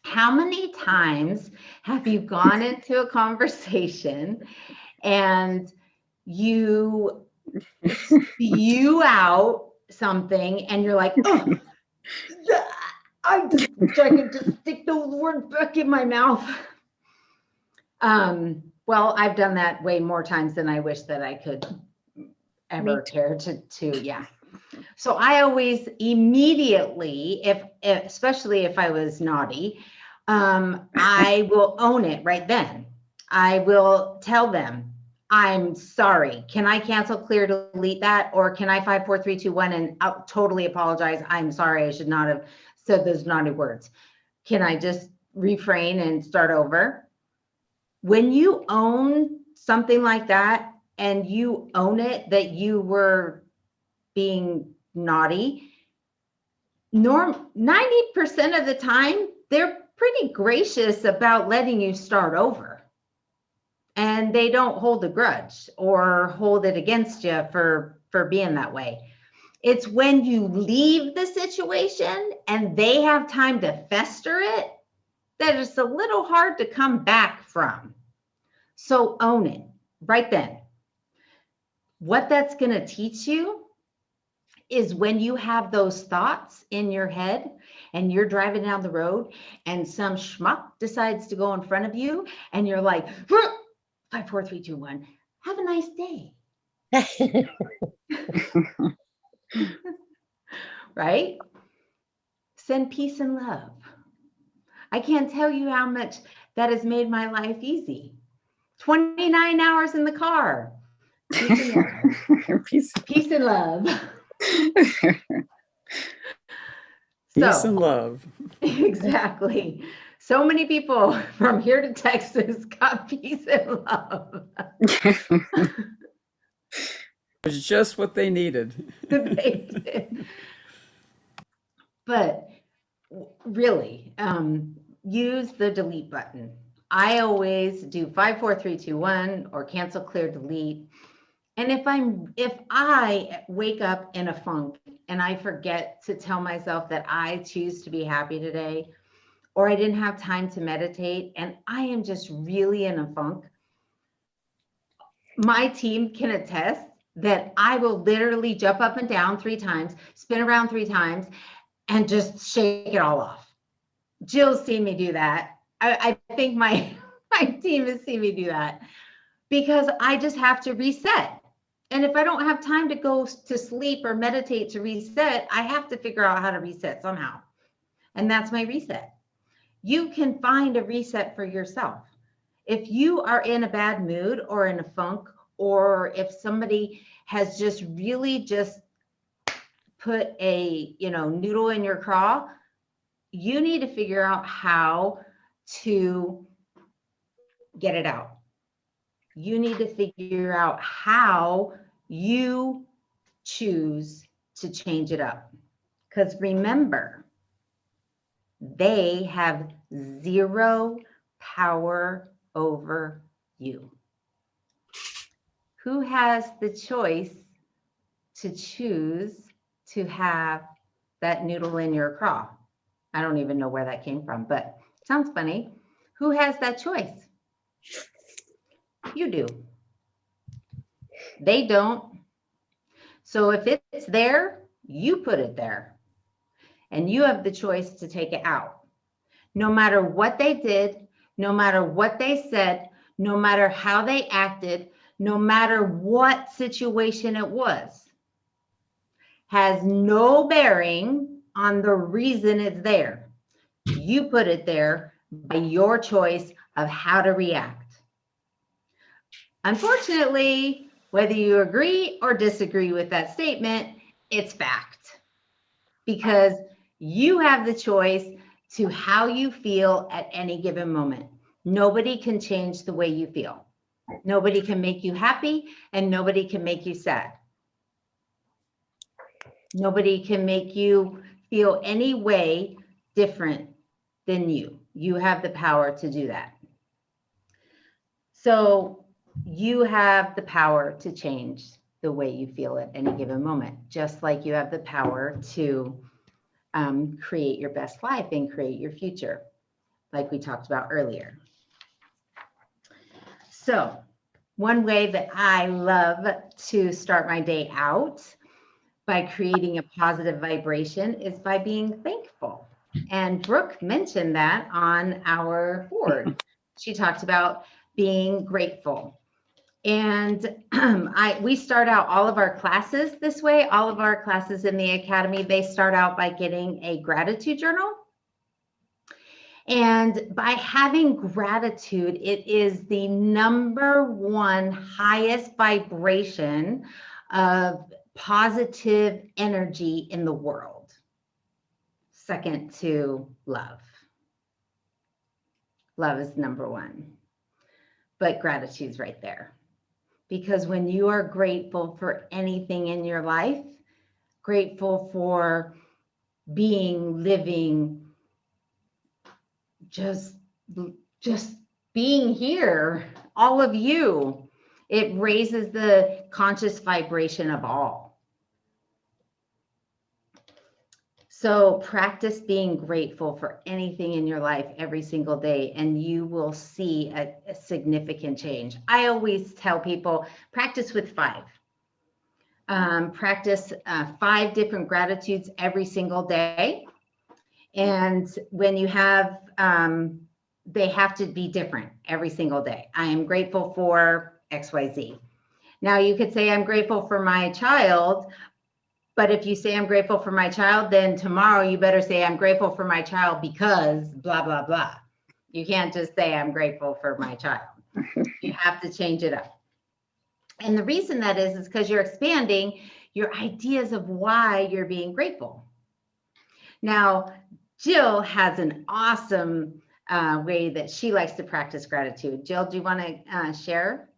How many times have you gone into a conversation and you spew out something and you're like, oh, I wish I could just stick those words back in my mouth. Well, I've done that way more times than I wish that I could ever care to, yeah. So I always immediately, especially if I was naughty, I will own it right then. I will tell them, I'm sorry. Can I cancel, clear, delete that? Or can I 5, 4, 3, 2, 1 and I'll totally apologize? I'm sorry. I should not have said those naughty words. Can I just refrain and start over? When you own something like that and you own it, that you were being naughty, 90% of the time, they're pretty gracious about letting you start over. And they don't hold a grudge or hold it against you for being that way. It's when you leave the situation and they have time to fester it that it's a little hard to come back from. So own it right then. What that's going to teach you is when you have those thoughts in your head and you're driving down the road and some schmuck decides to go in front of you and you're like, 5, 4, 3, 2, 1, have a nice day. Right? Send peace and love. I can't tell you how much that has made my life easy. 29 hours in the car. Peace and love. Peace and love. Exactly. So many people from here to Texas got peace and love. It's just what they needed. They did. But really, use the delete button. I always do 5, 4, 3, 2, 1 or cancel, clear, delete. And if I wake up in a funk and I forget to tell myself that I choose to be happy today, or I didn't have time to meditate and I am just really in a funk, my team can attest that I will literally jump up and down 3 times, spin around 3 times, and just shake it all off. Jill's seen me do that. I think my team has seen me do that because I just have to reset. And if I don't have time to go to sleep or meditate to reset, I have to figure out how to reset somehow. And that's my reset. You can find a reset for yourself. If you are in a bad mood or in a funk, or if somebody has just really just put a noodle in your craw, you need to figure out how to get it out. You need to figure out how you choose to change it up. Because remember, they have 0 power over you. Who has the choice to choose to have that noodle in your craw? I don't even know where that came from, but it sounds funny. Who has that choice? You do. They don't. So if it's there, you put it there. And you have the choice to take it out. No matter what they did, no matter what they said, no matter how they acted, no matter what situation it was. has no bearing on the reason it's there. You put it there by your choice of how to react. Unfortunately, whether you agree or disagree with that statement, it's fact. Because you have the choice to how you feel at any given moment. Nobody can change the way you feel. Nobody can make you happy, and nobody can make you sad. Nobody can make you feel any way different than you. You have the power to do that. So you have the power to change the way you feel at any given moment, just like you have the power to create your best life and create your future, like we talked about earlier. So one way that I love to start my day out by creating a positive vibration is by being thankful. And Brooke mentioned that on our board. She talked about being grateful. And we start out all of our classes this way. All of our classes in the academy, they start out by getting a gratitude journal. And by having gratitude, it is the #1 highest vibration of positive energy in the world, second to love. Love is #1, but gratitude's right there. Because when you are grateful for anything in your life, grateful for being, living, just being here, all of you, it raises the conscious vibration of all. So practice being grateful for anything in your life every single day, and you will see a significant change. I always tell people, practice with 5. Practice 5 different gratitudes every single day. And when you have, they have to be different every single day. I am grateful for XYZ. Now you could say, I'm grateful for my child. But if you say I'm grateful for my child, then tomorrow you better say I'm grateful for my child because blah, blah, blah. You can't just say I'm grateful for my child. You have to change it up. And the reason that is because you're expanding your ideas of why you're being grateful. Now, Jill has an awesome way that she likes to practice gratitude. Jill, do you want to share?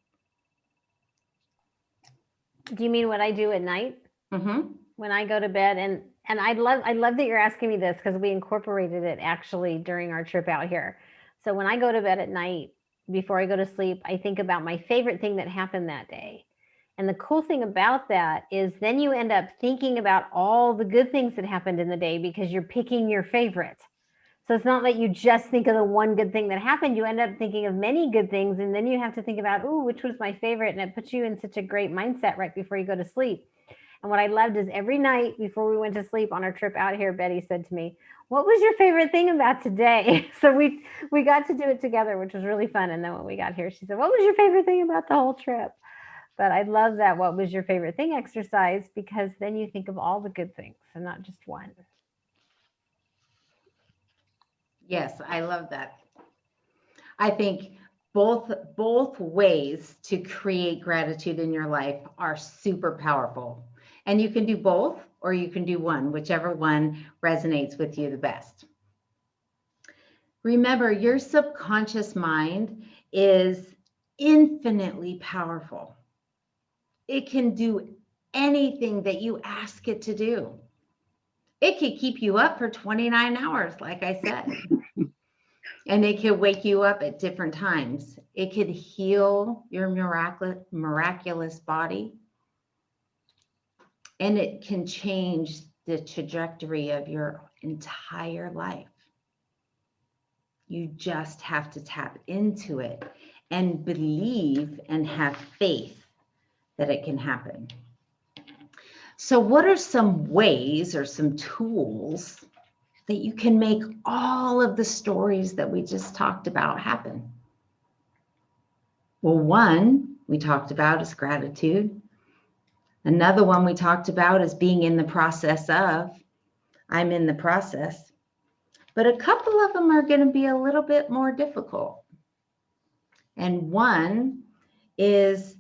Do you mean what I do at night? Mm-hmm. When I go to bed, and I love that you're asking me this, because we incorporated it actually during our trip out here. So when I go to bed at night, before I go to sleep, I think about my favorite thing that happened that day. And the cool thing about that is then you end up thinking about all the good things that happened in the day because you're picking your favorite. So it's not that you just think of the one good thing that happened. You end up thinking of many good things, and then you have to think about, ooh, which was my favorite? And it puts you in such a great mindset right before you go to sleep. And what I loved is every night before we went to sleep on our trip out here, Betty said to me, what was your favorite thing about today? So we got to do it together, which was really fun. And then when we got here, she said, what was your favorite thing about the whole trip? But I love that what was your favorite thing exercise, because then you think of all the good things and not just one. Yes, I love that. I think both ways to create gratitude in your life are super powerful. And you can do both, or you can do one, whichever one resonates with you the best. Remember, your subconscious mind is infinitely powerful. It can do anything that you ask it to do. It could keep you up for 29 hours, like I said. And it could wake you up at different times. It could heal your miraculous body. And it can change the trajectory of your entire life. You just have to tap into it and believe and have faith that it can happen. So what are some ways or some tools that you can make all of the stories that we just talked about happen? Well, one we talked about is gratitude. Another one we talked about is being in the process of. I'm in the process. But a couple of them are going to be a little bit more difficult. And one is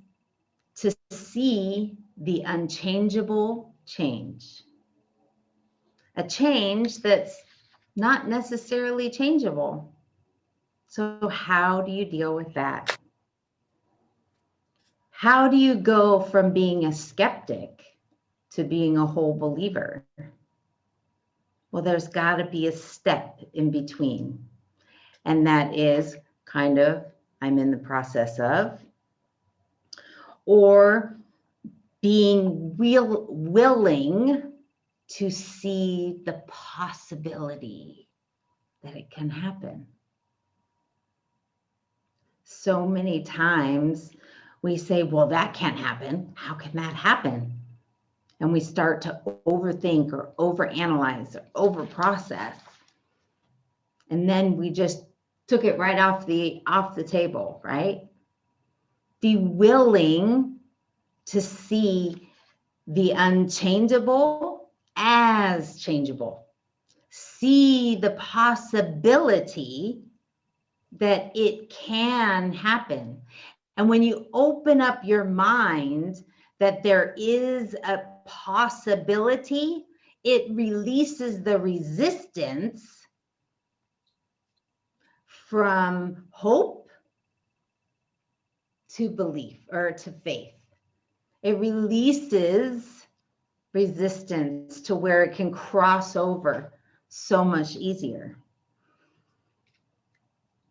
to see the unchangeable change. A change that's not necessarily changeable. So how do you deal with that? How do you go from being a skeptic to being a whole believer? Well, there's got to be a step in between. And that is kind of, I'm in the process of, or being willing to see the possibility that it can happen. So many times we say, well, that can't happen. How can that happen? And we start to overthink or overanalyze or overprocess. And then we just took it right off the table, right? Be willing to see the unchangeable as changeable. See the possibility that it can happen. And when you open up your mind that there is a possibility, it releases the resistance from hope to belief or to faith. It releases resistance to where it can cross over so much easier.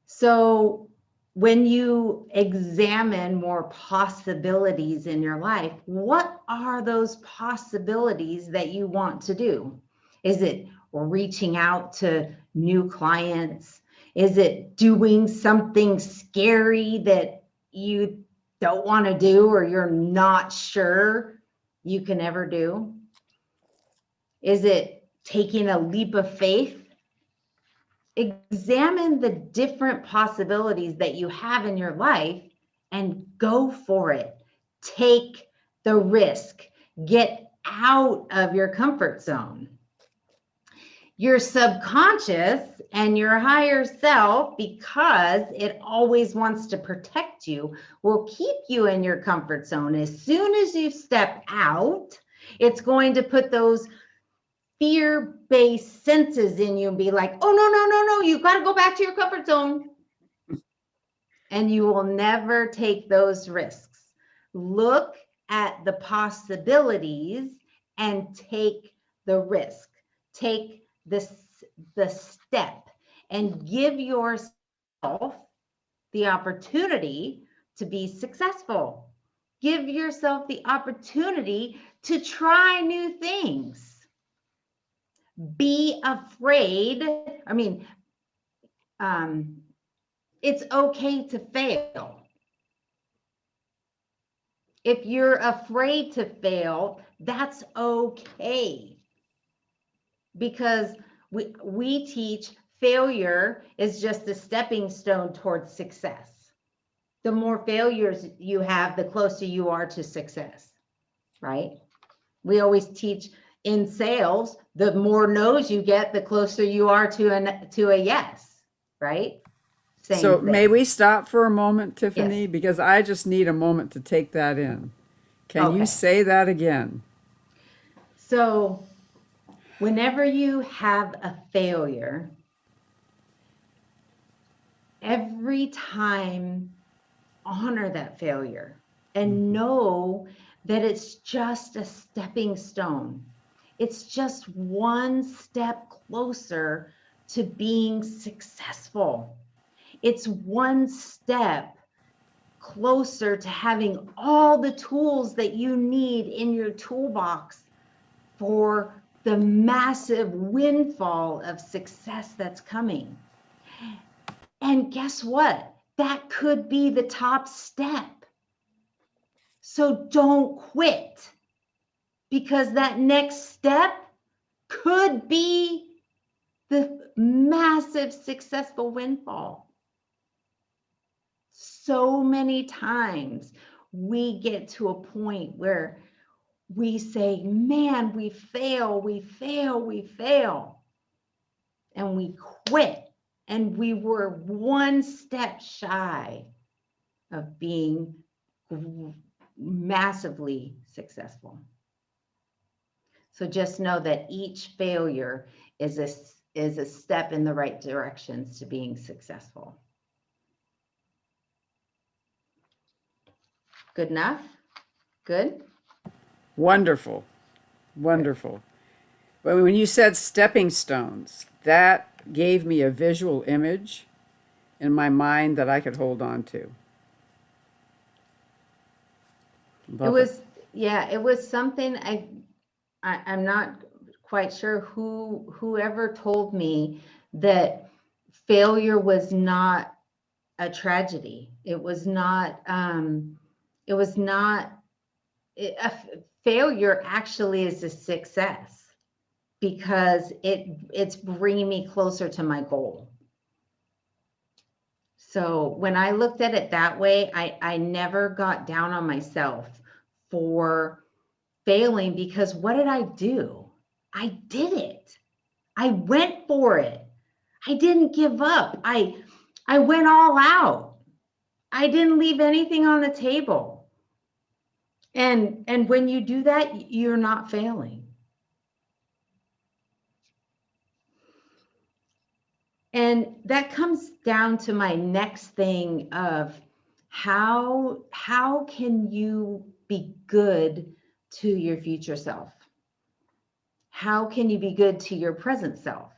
So when you examine more possibilities in your life, what are those possibilities that you want to do? Is it reaching out to new clients? Is it doing something scary that you don't want to do or you're not sure you can ever do? Is it taking a leap of faith? Examine the different possibilities that you have in your life and go for it. Take the risk. Get out of your comfort zone. Your subconscious and your higher self, because it always wants to protect you, will keep you in your comfort zone. As soon as you step out, it's going to put those fear-based senses in you and be like, oh, no, you got to go back to your comfort zone. And you will never take those risks. Look at the possibilities and take the risk. Take the step and give yourself the opportunity to be successful. Give yourself the opportunity to try new things. Be afraid. I mean, it's okay to fail. If you're afraid to fail, that's okay. Because we teach failure is just a stepping stone towards success. The more failures you have, the closer you are to success, right? We always teach in sales, the more no's you get, the closer you are to a yes, right? Same So thing. may we stop for a moment, Tiffany? Yes. Because I just need a moment to take that in. Can Okay. you say that again? So whenever you have a failure, every time honor that failure and know that it's just a stepping stone. It's just one step closer to being successful. It's one step closer to having all the tools that you need in your toolbox for the massive windfall of success that's coming. And guess what? That could be the top step. So don't quit, because that next step could be the massive successful windfall. So many times we get to a point where we say, man, we fail, we fail, we fail. And we quit. And we were one step shy of being massively successful. So just know that each failure is a step in the right directions to being successful. Good enough? Good? Wonderful. Wonderful. But when you said stepping stones, that gave me a visual image in my mind that I could hold on to. Love It was something I'm not quite sure whoever told me that failure was not a tragedy. It was not, failure actually is a success because it's bringing me closer to my goal. So when I looked at it that way, I never got down on myself for failing, because what did I do? I did it. I went for it. I didn't give up. I went all out. I didn't leave anything on the table. And when you do that, you're not failing. And that comes down to my next thing of how can you be good to your future self? How can you be good to your present self?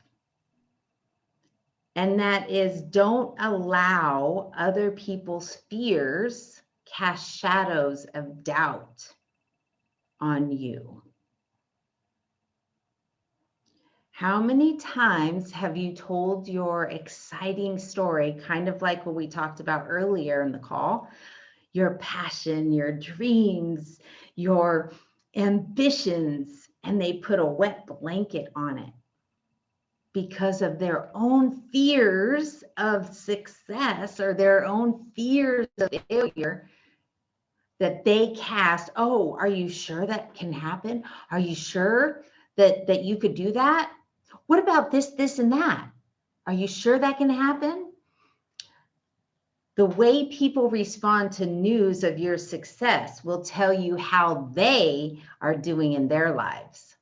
And that is, don't allow other people's fears cast shadows of doubt on you. How many times have you told your exciting story, kind of like what we talked about earlier in the call, your passion, your dreams, your ambitions, and they put a wet blanket on it because of their own fears of success or their own fears of failure, that they cast, oh, are you sure that can happen? Are you sure that you could do that? What about this, and that? Are you sure that can happen? The way people respond to news of your success will tell you how they are doing in their lives.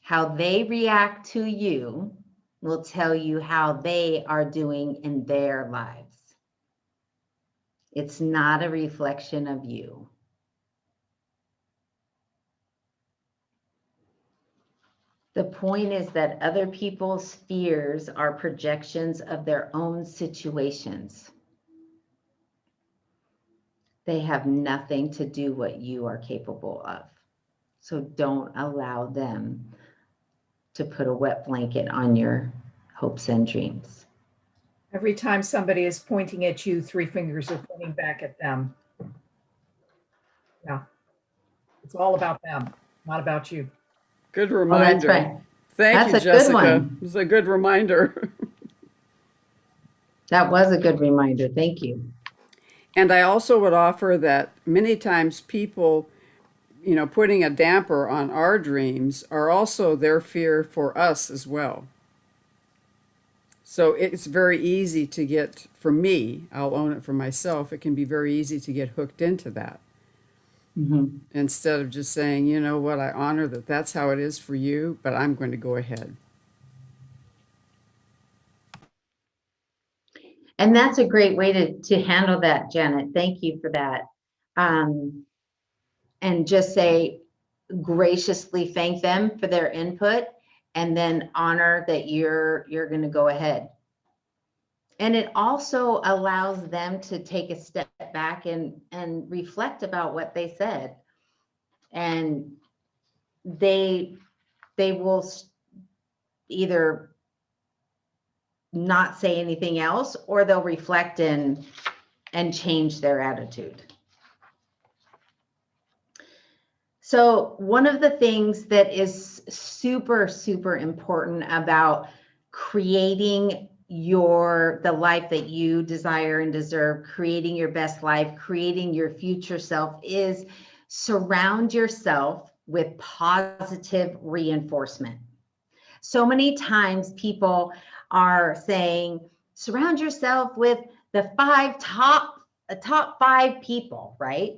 How they react to you will tell you how they are doing in their lives. It's not a reflection of you. The point is that other people's fears are projections of their own situations. They have nothing to do what you are capable of. So don't allow them to put a wet blanket on your hopes and dreams. Every time somebody is pointing at you, three fingers are pointing back at them. Yeah. It's all about them, not about you. Good Oh, reminder. that's right. Thank That's you, a good Jessica. one. It was a good reminder. That was a good reminder. Thank you. And I also would offer that many times people, putting a damper on our dreams are also their fear for us as well. So it's very easy to get, for me, I'll own it for myself, it can be very easy to get hooked into that. Mm-hmm. Instead of just saying, you know what, I honor that that's how it is for you, but I'm going to go ahead. And that's a great way to handle that, Janet. Thank you for that. And just say, graciously thank them for their input, and then honor that you're going to go ahead. And it also allows them to take a step back and reflect about what they said. And they will either not say anything else, or they'll reflect and change their attitude. So one of the things that is super, super important about creating the life that you desire and deserve, creating your best life, creating your future self, is surround yourself with positive reinforcement. So many times people are saying, surround yourself with the top 5 people, right?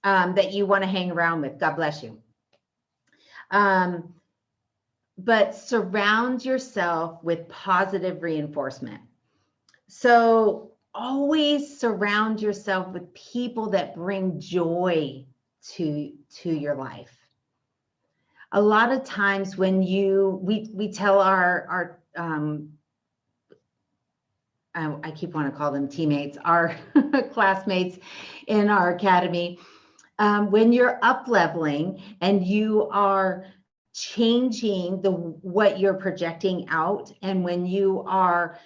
That you want to hang around with. God bless you. But surround yourself with positive reinforcement. So always surround yourself with people that bring joy to your life. A lot of times when we tell our I keep wanting to call them teammates, our classmates in our academy, when you're up leveling and you are changing what you're projecting out, and when you are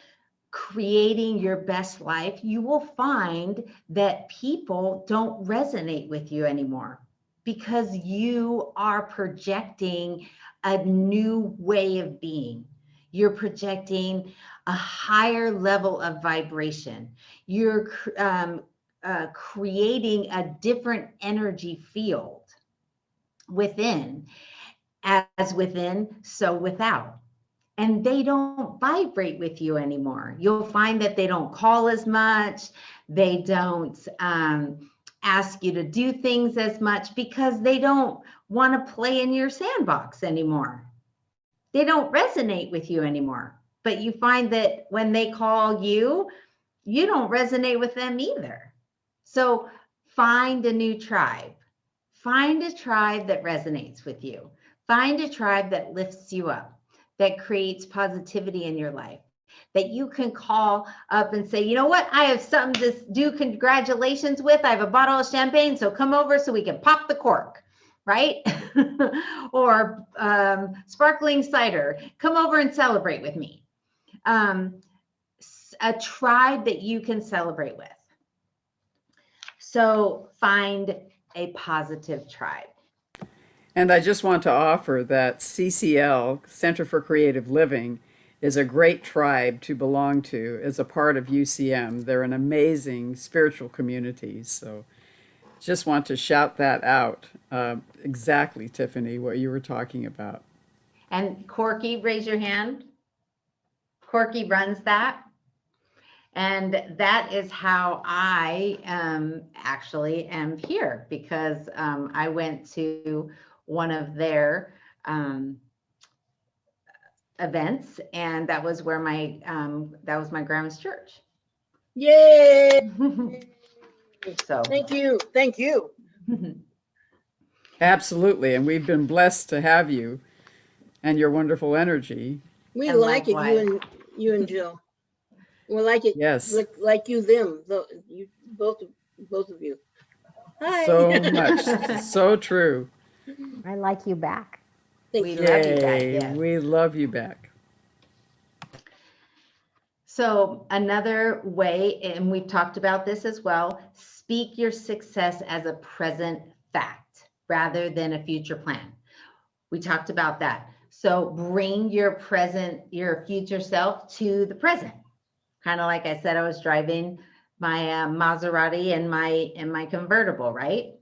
creating your best life, you will find that people don't resonate with you anymore, because you are projecting a new way of being. You're projecting a higher level of vibration. You're creating a different energy field within. As within, so without. And they don't vibrate with you anymore. You'll find that they don't call as much. They don't ask you to do things as much, because they don't want to play in your sandbox anymore. They don't resonate with you anymore. But you find that when they call you, you don't resonate with them either. So find a new tribe. Find a tribe that resonates with you. Find a tribe that lifts you up, that creates positivity in your life, that you can call up and say, you know what, I have something to do congratulations with. I have a bottle of champagne, so come over so we can pop the cork, right? Or sparkling cider. Come over and celebrate with me. A tribe that you can celebrate with. So find a positive tribe. And I just want to offer that CCL, Center for Creative Living, is a great tribe to belong to as a part of UCM. They're an amazing spiritual community. So just want to shout that out. Exactly, Tiffany, what you were talking about. And Corky, raise your hand. Corky runs that. And that is how I actually am here, because I went to one of their events, and that was where that was my grandma's church. Yay! So Thank you. Thank you. Absolutely. And we've been blessed to have you and your wonderful energy. We And like likewise. it, you and Jill. We like it. Yes. Like you, them, you both of you. Hi. So much. So true. I like you back. We love you back. Yay. Yes. We love you back. So another way, and we've talked about this as well, speak your success as a present fact rather than a future plan. We talked about that. So bring your future self to the present. Kind of like I said, I was driving my Maserati and my convertible, right?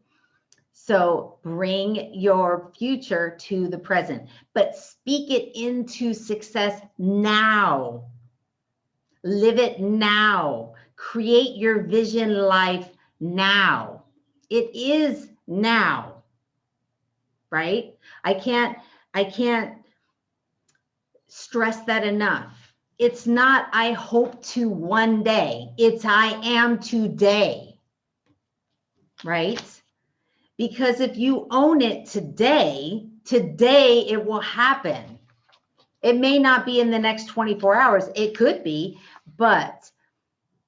So bring your future to the present, but speak it into success now. Live it now. Create your vision life now. It is now, right? I can't stress that enough. It's not, I hope to one day. It's, I am today, right? Because if you own it today it will happen. It may not be in the next 24 hours. It could be, but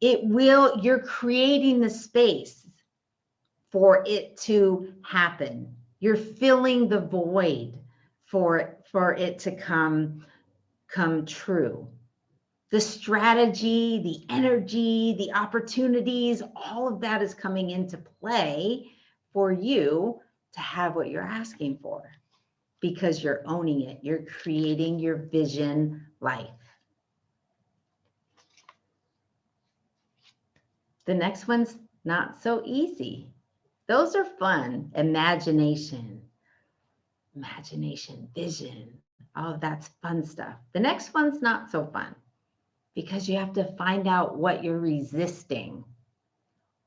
it will, you're creating the space for it to happen. You're filling the void for it to come true. The strategy, the energy, the opportunities, all of that is coming into play for you to have what you're asking for, because you're owning it. You're creating your vision life. The next one's not so easy. Those are fun. Imagination, vision. Oh, that's fun stuff. The next one's not so fun because you have to find out what you're resisting.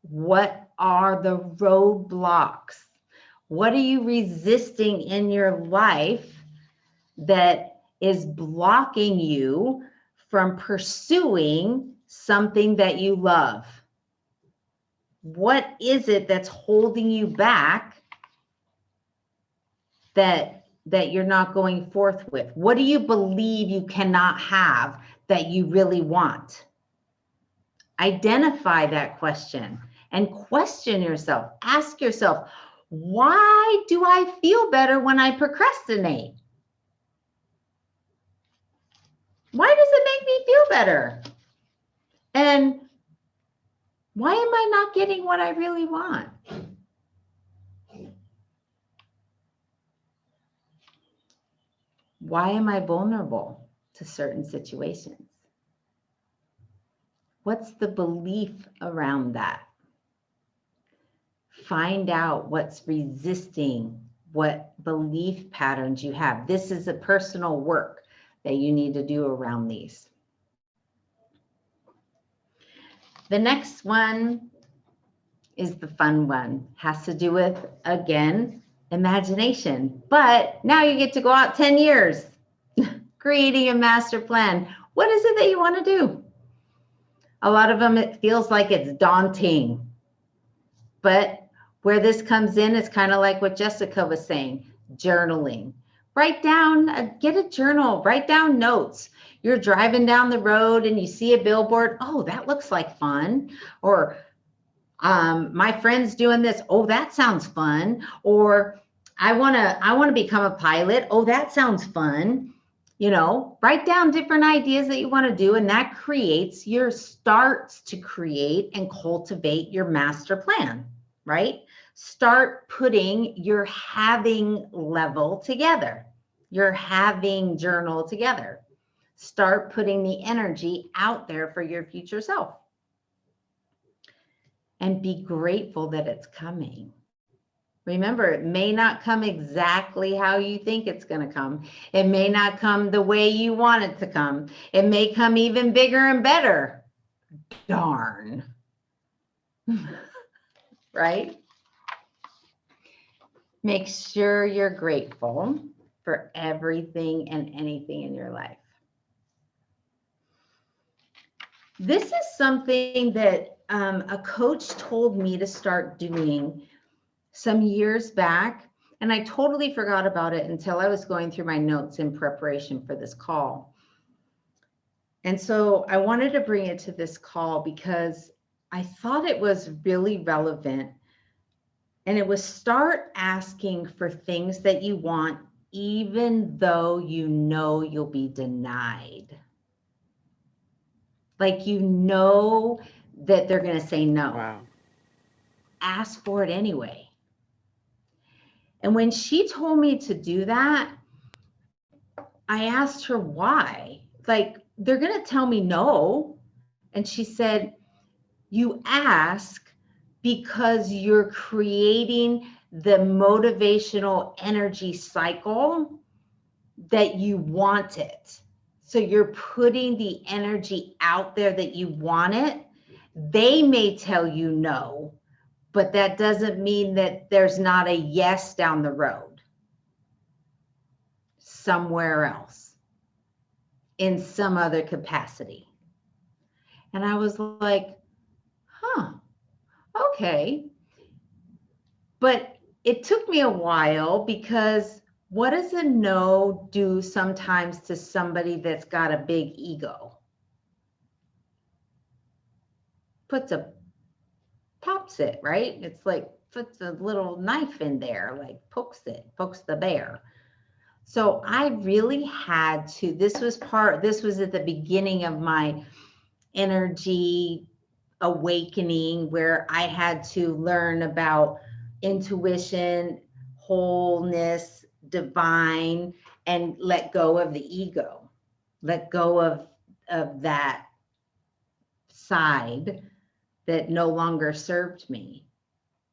What are the roadblocks? What are you resisting in your life that is blocking you from pursuing something that you love? What is it that's holding you back that you're not going forth with? What do you believe you cannot have that you really want? Identify that question and question yourself. Ask yourself, why do I feel better when I procrastinate? Why does it make me feel better? And why am I not getting what I really want? Why am I vulnerable to certain situations? What's the belief around that? Find out what's resisting, what belief patterns you have. This is a personal work that you need to do around these. The next one is the fun one. Has to do with, again, imagination. But now you get to go out 10 years, creating a master plan. What is it that you want to do? A lot of them, it feels like it's daunting. But where this comes in is kind of like what Jessica was saying, journaling. Write down, get a journal, write down notes. You're driving down the road and you see a billboard. Oh, that looks like fun. Or my friend's doing this. Oh, that sounds fun. Or I want to become a pilot. Oh, that sounds fun. You know, write down different ideas that you want to do, and that starts to create and cultivate your master plan, right? Start putting your having level together, your having journal together. Start putting the energy out there for your future self. And be grateful that it's coming. Remember, it may not come exactly how you think it's going to come. It may not come the way you want it to come. It may come even bigger and better. Darn. Right? Make sure you're grateful for everything and anything in your life. This is something that a coach told me to start doing some years back, and I totally forgot about it until I was going through my notes in preparation for this call. And so I wanted to bring it to this call because I thought it was really relevant. And it was start asking for things that you want, even though you know you'll be denied. Like, you know that they're going to say no. Wow. Ask for it anyway. And when she told me to do that, I asked her why. Like, they're going to tell me no. And she said, you ask because you're creating the motivational energy cycle that you want it. So you're putting the energy out there that you want it. They may tell you no, but that doesn't mean that there's not a yes down the road somewhere else in some other capacity. And I was like, huh, okay. But it took me a while, because what does a no do sometimes to somebody that's got a big ego? Pops it, right? It's like puts a little knife in there, like pokes the bear. So I really had to, this was at the beginning of my energy awakening, where I had to learn about intuition, wholeness, divine, and let go of the ego, let go of that side that no longer served me.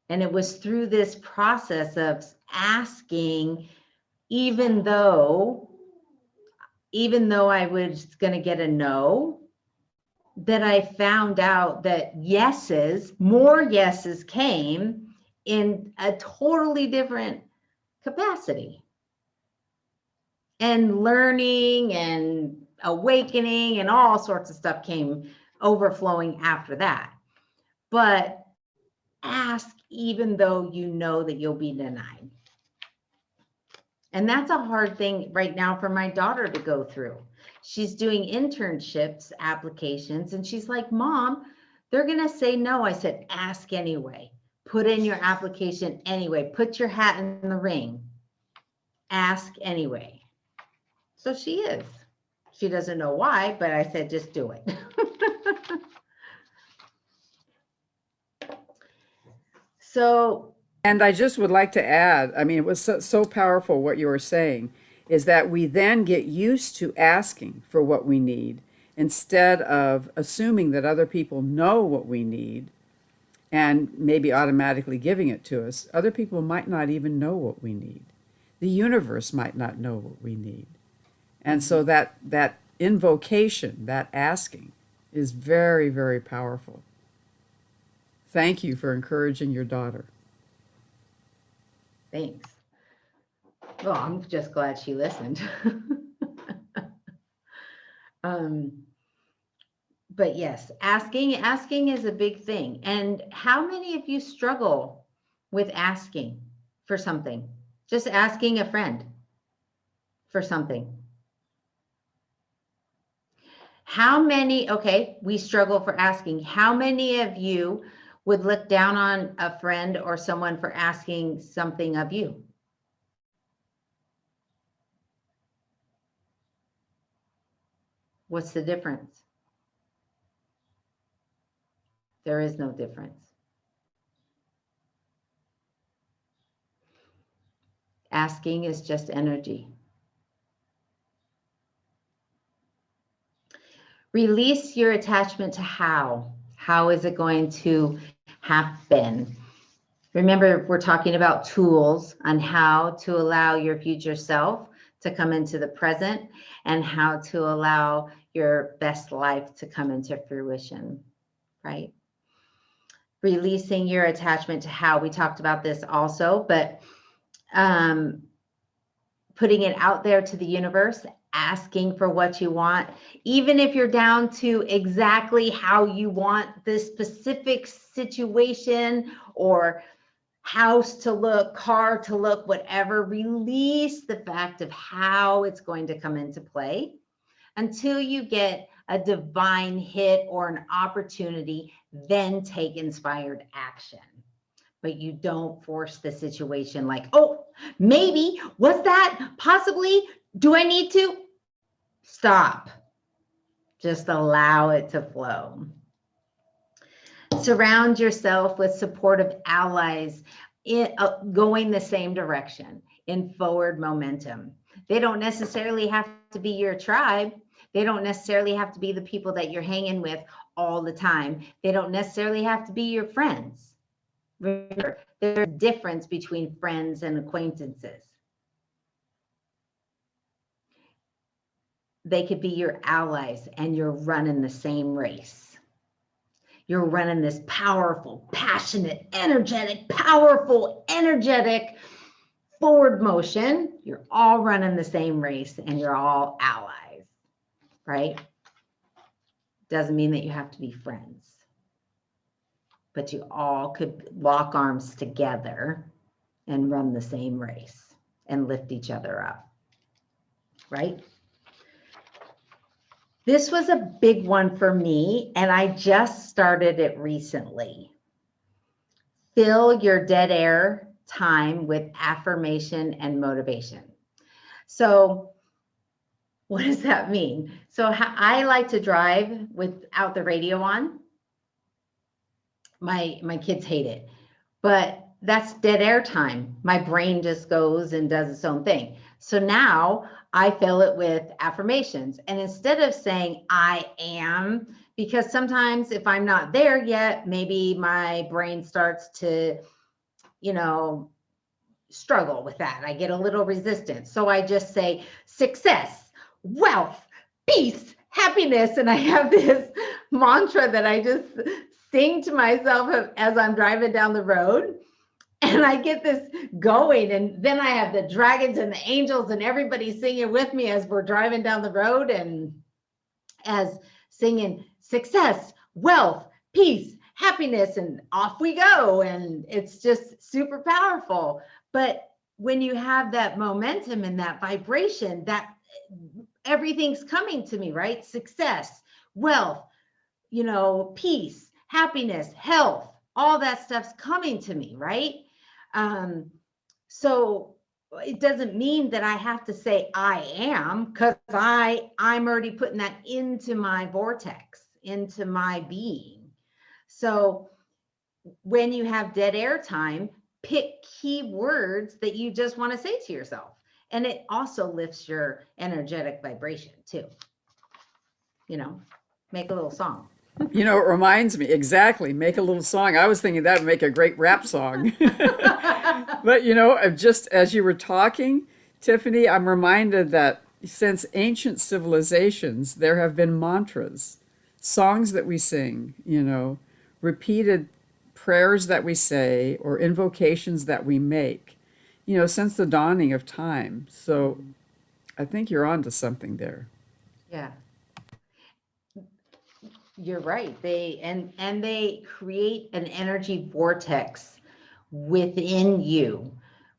And it was through this process of asking, even though I was going to get a no, that I found out that more yeses came in a totally different capacity. And learning and awakening and all sorts of stuff came overflowing after that. But ask even though you know that you'll be denied. And that's a hard thing right now for my daughter to go through. She's doing internships, applications, and she's like, Mom, they're going to say no. I said, ask anyway. Put in your application anyway. Put your hat in the ring. Ask anyway. So she is. She doesn't know why, but I said, just do it. So, And I just would like to add, I mean, it was so powerful what you were saying, is that we then get used to asking for what we need instead of assuming that other people know what we need and maybe automatically giving it to us. Other people might not even know what we need. The universe might not know what we need. And so that invocation, that asking, is very, very powerful. Thank you for encouraging your daughter. thanks. Well, I'm just glad she listened. But yes, asking is a big thing. And how many of you struggle with asking for something? Just asking a friend for something. How many, okay, we struggle for asking. How many of you would look down on a friend or someone for asking something of you? What's the difference? There is no difference. Asking is just energy. Release your attachment to how. How is it going to happen? Remember, we're talking about tools on how to allow your future self to come into the present and how to allow your best life to come into fruition, right? Releasing your attachment to how. We talked about this also, but putting it out there to the universe, asking for what you want, even if you're down to exactly how you want this specific situation or house to look, car to look, whatever. Release the fact of how it's going to come into play until you get a divine hit or an opportunity, then take inspired action. But you don't force the situation like, oh, maybe, was that possibly, do I need to? Stop. Just allow it to flow. Surround yourself with supportive allies going the same direction in forward momentum. They don't necessarily have to be your tribe. They don't necessarily have to be the people that you're hanging with all the time. They don't necessarily have to be your friends. Remember, there's a difference between friends and acquaintances. They could be your allies and you're running the same race. You're running this powerful, passionate, energetic, powerful, energetic forward motion. You're all running the same race and you're all allies, right? Doesn't mean that you have to be friends, but you all could lock arms together and run the same race and lift each other up, right? This was a big one for me, and I just started it recently. Fill your dead air time with affirmation and motivation. So what does that mean? So I like to drive without the radio on. My kids hate it, but that's dead air time. My brain just goes and does its own thing. So now I fill it with affirmations. And instead of saying I am, because sometimes if I'm not there yet, maybe my brain starts to, you know, struggle with that. I get a little resistant. So I just say success, wealth, peace, happiness. And I have this mantra that I just sing to myself as I'm driving down the road. And I get this going. And then I have the dragons and the angels and everybody singing with me as we're driving down the road, and as singing success, wealth, peace, happiness, and off we go. And it's just super powerful. But when you have that momentum and that vibration, that everything's coming to me, right? Success, wealth, you know, peace, happiness, health, all that stuff's coming to me, right? So it doesn't mean that I have to say I am, because I'm already putting that into my vortex, into my being. So when you have dead air time, pick key words that you just want to say to yourself. And it also lifts your energetic vibration too. You know, make a little song. You know, it reminds me, exactly, make a little song. I was thinking that would make a great rap song. But, you know, just as you were talking, Tiffany, I'm reminded that since ancient civilizations, there have been mantras, songs that we sing, you know, repeated prayers that we say or invocations that we make, you know, since the dawning of time. So I think you're onto something there. Yeah. You're right. They create an energy vortex within you,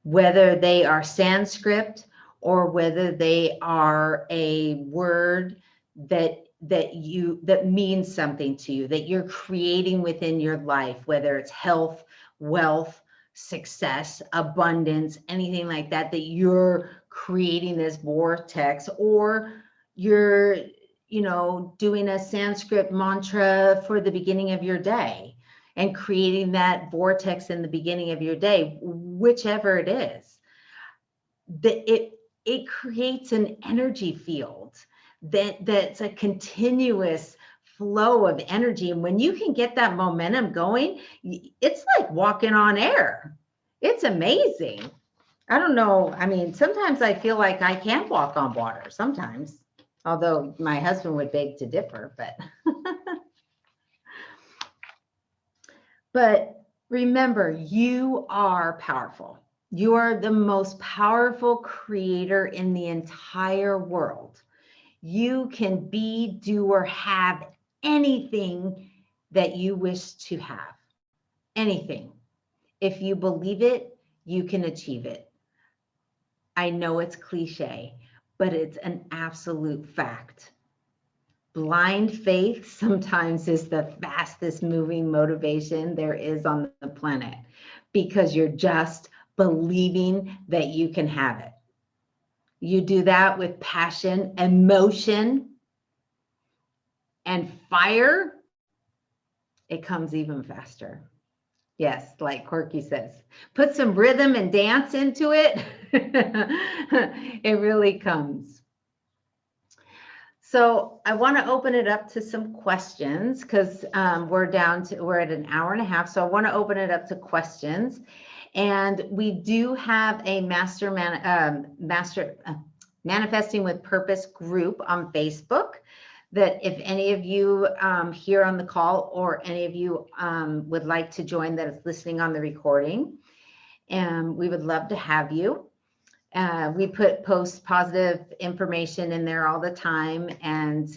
whether they are Sanskrit or whether they are a word that means something to you, that you're creating within your life, whether it's health, wealth, success, abundance, anything like that, that you're creating this vortex, or you're, you know, doing a Sanskrit mantra for the beginning of your day and creating that vortex in the beginning of your day, whichever it is, that it creates an energy field that's a continuous flow of energy. And when you can get that momentum going, it's like walking on air. It's amazing. I don't know. I mean, sometimes I feel like I can't walk on water sometimes, although my husband would beg to differ, but remember, you are powerful. You are the most powerful creator in the entire world. You can be, do, or have anything that you wish to have. Anything. If you believe it, you can achieve it. I know it's cliche, but it's an absolute fact. Blind faith sometimes is the fastest moving motivation there is on the planet, because you're just believing that you can have it. You do that with passion, emotion, and fire, it comes even faster. Yes, like Corky says, put some rhythm and dance into it. It really comes. So I want to open it up to some questions, because we're at an hour and a half. So I want to open it up to questions. And we do have a Manifesting with Purpose group on Facebook, that if any of you here on the call, or any of you would like to join, that is listening on the recording, and we would love to have you. We post positive information in there all the time, and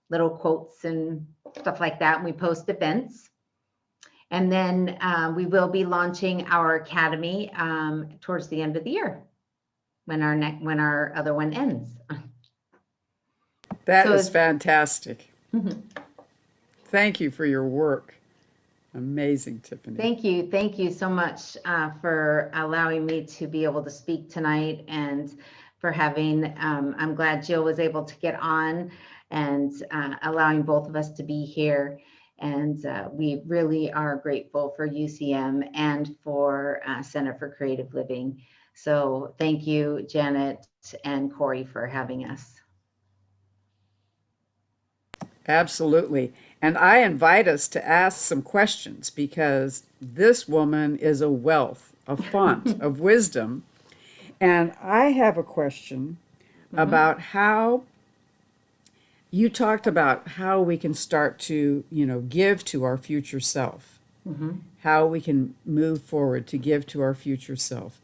little quotes and stuff like that. And we post events. And then we will be launching our academy towards the end of the year, when our other one ends. That is fantastic. Thank you for your work. Amazing, Tiffany. Thank you. Thank you so much for allowing me to be able to speak tonight, and for having, I'm glad Jill was able to get on, and allowing both of us to be here. And we really are grateful for UCM and for Center for Creative Living. So thank you, Janet and Corey, for having us. Absolutely. And I invite us to ask some questions because this woman is a wealth, a font of wisdom. And I have a question about how you talked about how we can start to, give to our future self, how we can move forward to give to our future self.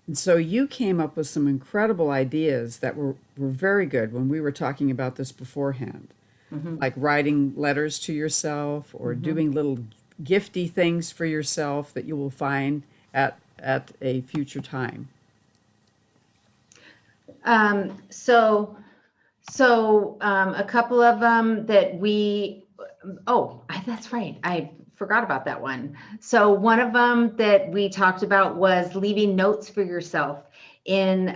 And so you came up with some incredible ideas that were very good when we were talking about this beforehand, like writing letters to yourself or doing little gifty things for yourself that you will find at a future time. So a couple of them that that's right. I forgot about that one. So one of them that we talked about was leaving notes for yourself in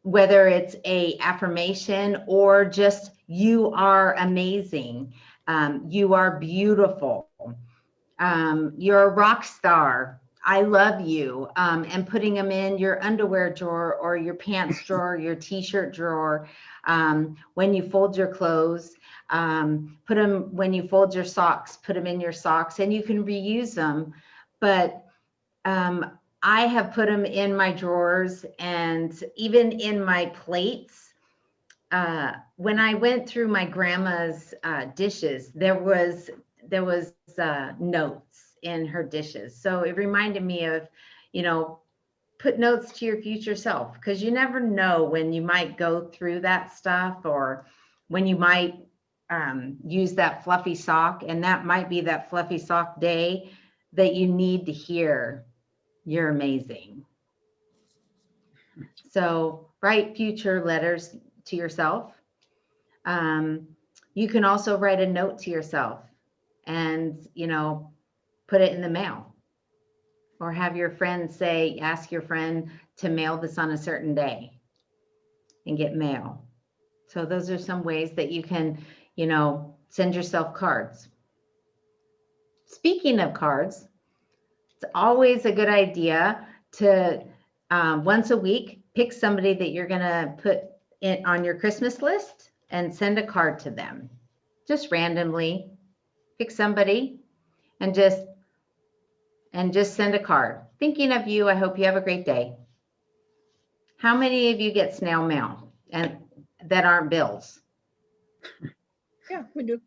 whether it's a affirmation or just you are amazing, you are beautiful, you're a rock star, I love you, and putting them in your underwear drawer or your pants drawer, your t-shirt drawer. When you fold your clothes, put them, when you fold your socks, put them in your socks, and you can reuse them. But I have put them in my drawers and even in my plates. When I went through my grandma's dishes, there was notes in her dishes. So it reminded me of, put notes to your future self, because you never know when you might go through that stuff or when you might use that fluffy sock, and that might be that fluffy sock day that you need to hear you're amazing. So write future letters to yourself. You can also write a note to yourself and, put it in the mail, or have your friend ask your friend to mail this on a certain day and get mail. So those are some ways that you can, send yourself cards. Speaking of cards, it's always a good idea to once a week pick somebody that you're going to put in on your Christmas list and send a card to them. Just randomly pick somebody and just send a card. Thinking of you, I hope you have a great day. How many of you get snail mail and that aren't bills? Yeah, we do.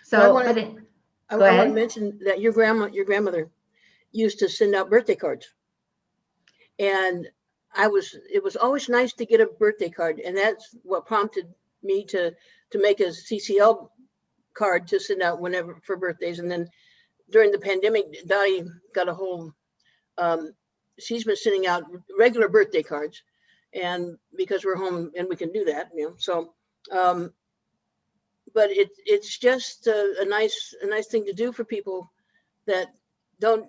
So I want but to go ahead. mention that your grandmother used to send out birthday cards. And it was always nice to get a birthday card. And that's what prompted me to make a CCL card to send out whenever for birthdays. And then during the pandemic, Dottie got a whole, she's been sending out regular birthday cards, and because we're home and we can do that, so, but it's just a nice thing to do for people that don't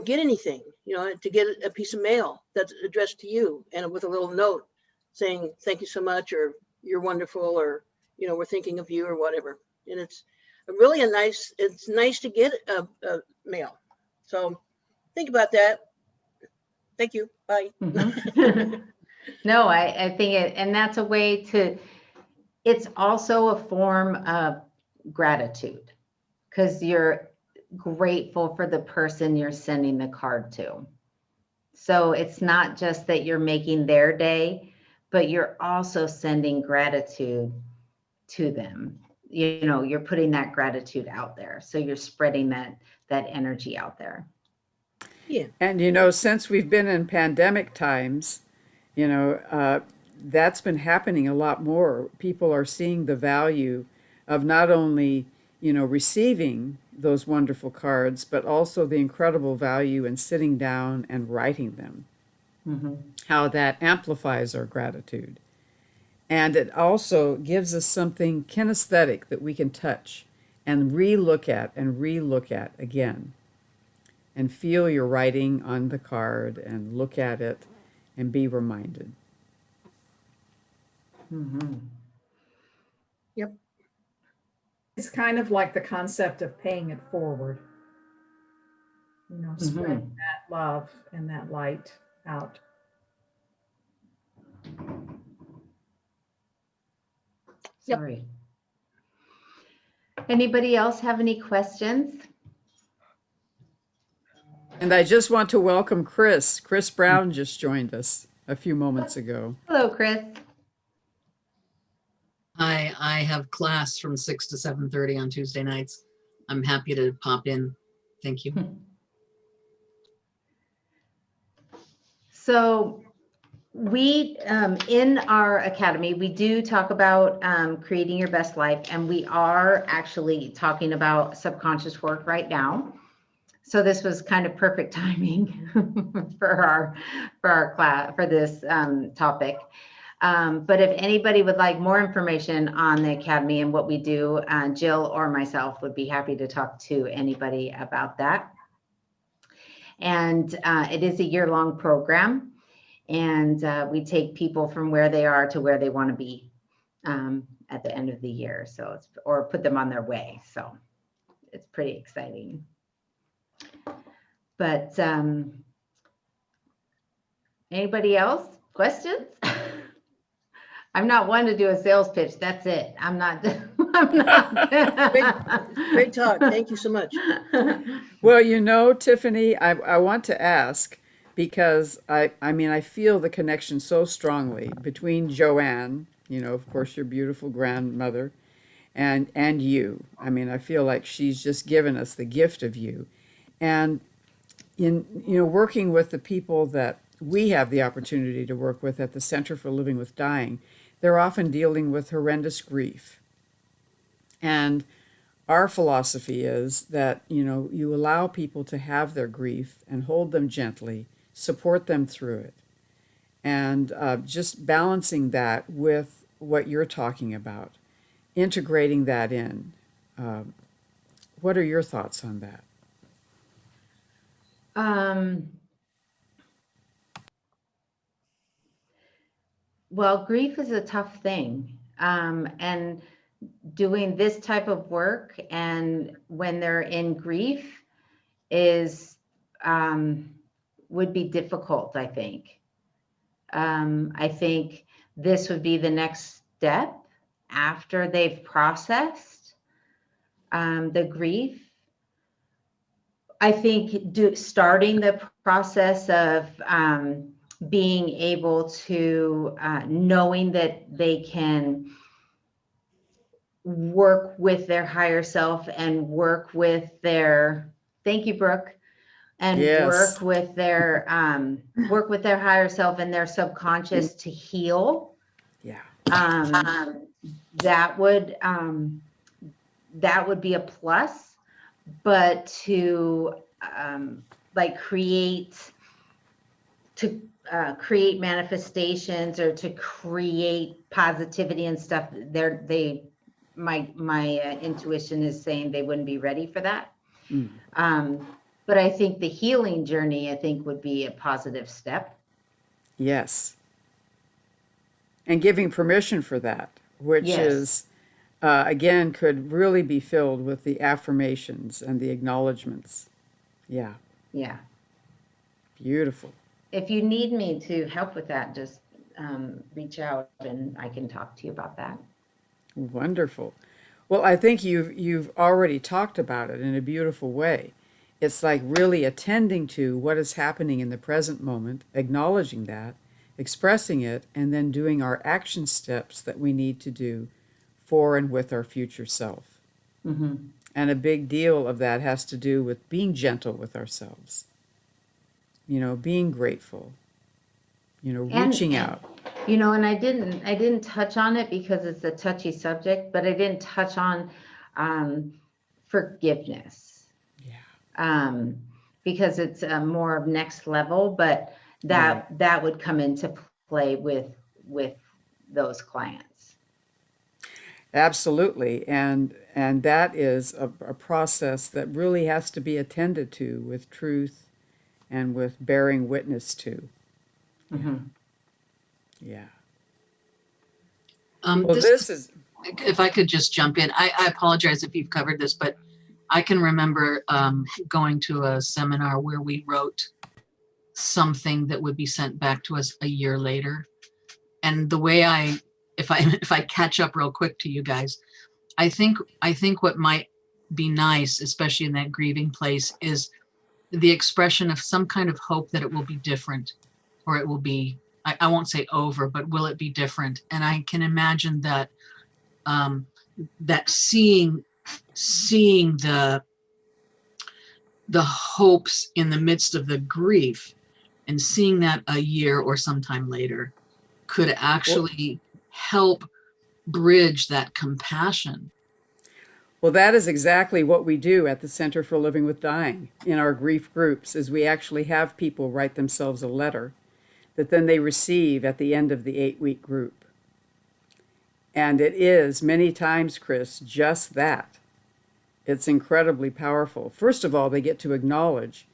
get anything, to get a piece of mail that's addressed to you and with a little note saying, thank you so much, or you're wonderful, or, we're thinking of you, or whatever. And it's really it's nice to get a mail. So think about that. Thank you. Bye. No, I think and that's a way it's also a form of gratitude, because you're grateful for the person you're sending the card to. So it's not just that you're making their day, but you're also sending gratitude to them. You're putting that gratitude out there. So you're spreading that energy out there. Yeah. And since we've been in pandemic times, that's been happening a lot more. People are seeing the value of not only, receiving those wonderful cards, but also the incredible value in sitting down and writing them. How that amplifies our gratitude. And it also gives us something kinesthetic that we can touch and relook at again. And feel your writing on the card and look at it and be reminded. Yep. It's kind of like the concept of paying it forward. Spreading that love and that light out. Sorry. Anybody else have any questions? And I just want to welcome Chris. Chris Brown just joined us a few moments ago. Hello, Chris. I have class from 6 to 7:30 on Tuesday nights. I'm happy to pop in. Thank you. So we, in our academy, we do talk about creating your best life, and we are actually talking about subconscious work right now. So this was kind of perfect timing for our class, for this topic. But if anybody would like more information on the academy and what we do, Jill or myself would be happy to talk to anybody about that. And it is a year-long program, and we take people from where they are to where they want to be at the end of the year. So it's, or put them on their way. So it's pretty exciting. But anybody else? Questions? I'm not one to do a sales pitch. That's it. I'm not. I'm not. Great talk. Thank you so much. Well, you know, Tiffany, I want to ask because I mean, I feel the connection so strongly between Joanne, you know, of course, your beautiful grandmother, and you. I mean, I feel like she's just given us the gift of you. And in, you know, working with the people that we have the opportunity to work with at the Center for Living with Dying, they're often dealing with horrendous grief. And our philosophy is that, you know, you allow people to have their grief and hold them gently, support them through it. And just balancing that with what you're talking about, integrating that in. What are your thoughts on that? Well, grief is a tough thing. And doing this type of work and when they're in grief is, would be difficult, I think. I think this would be the next step after they've processed the grief. I think starting the process of being able to knowing that they can work with their higher self and work with their, thank you, Brooke, and Yes. work with their higher self and their subconscious to heal. Yeah. That would be a plus, but to create manifestations or to create positivity and stuff, my intuition is saying they wouldn't be ready for that. But I think the healing journey, I think, would be a positive step. Yes. And giving permission for that, which Yes. is, again, could really be filled with the affirmations and the acknowledgments. Yeah. Yeah. Beautiful. If you need me to help with that, just reach out and I can talk to you about that. Wonderful. Well, I think you've already talked about it in a beautiful way. It's like really attending to what is happening in the present moment, acknowledging that, expressing it, and then doing our action steps that we need to do for and with our future self. Mm-hmm. And a big deal of that has to do with being gentle with ourselves, you know, being grateful, you know, reaching out. You know, and I didn't touch on it because it's a touchy subject, but I didn't touch on forgiveness. Yeah. Because it's more of next level, but that would come into play with those clients. Absolutely. And that is a process that really has to be attended to with truth and with bearing witness to. Mm-hmm. Yeah. Well, this is, if I could just jump in, I apologize if you've covered this, but I can remember going to a seminar where we wrote something that would be sent back to us a year later. And the way if I catch up real quick to you guys, I think what might be nice, especially in that grieving place, is the expression of some kind of hope that it will be different, or it will be, I won't say over, but will it be different? And I can imagine that that seeing the hopes in the midst of the grief, and seeing that a year or sometime later could actually help bridge that compassion. Well, that is exactly what we do at the Center for Living with Dying in our grief groups, is we actually have people write themselves a letter that then they receive at the end of the 8-week group. And it is many times, Chris, just that. It's incredibly powerful. First of all, they get to acknowledge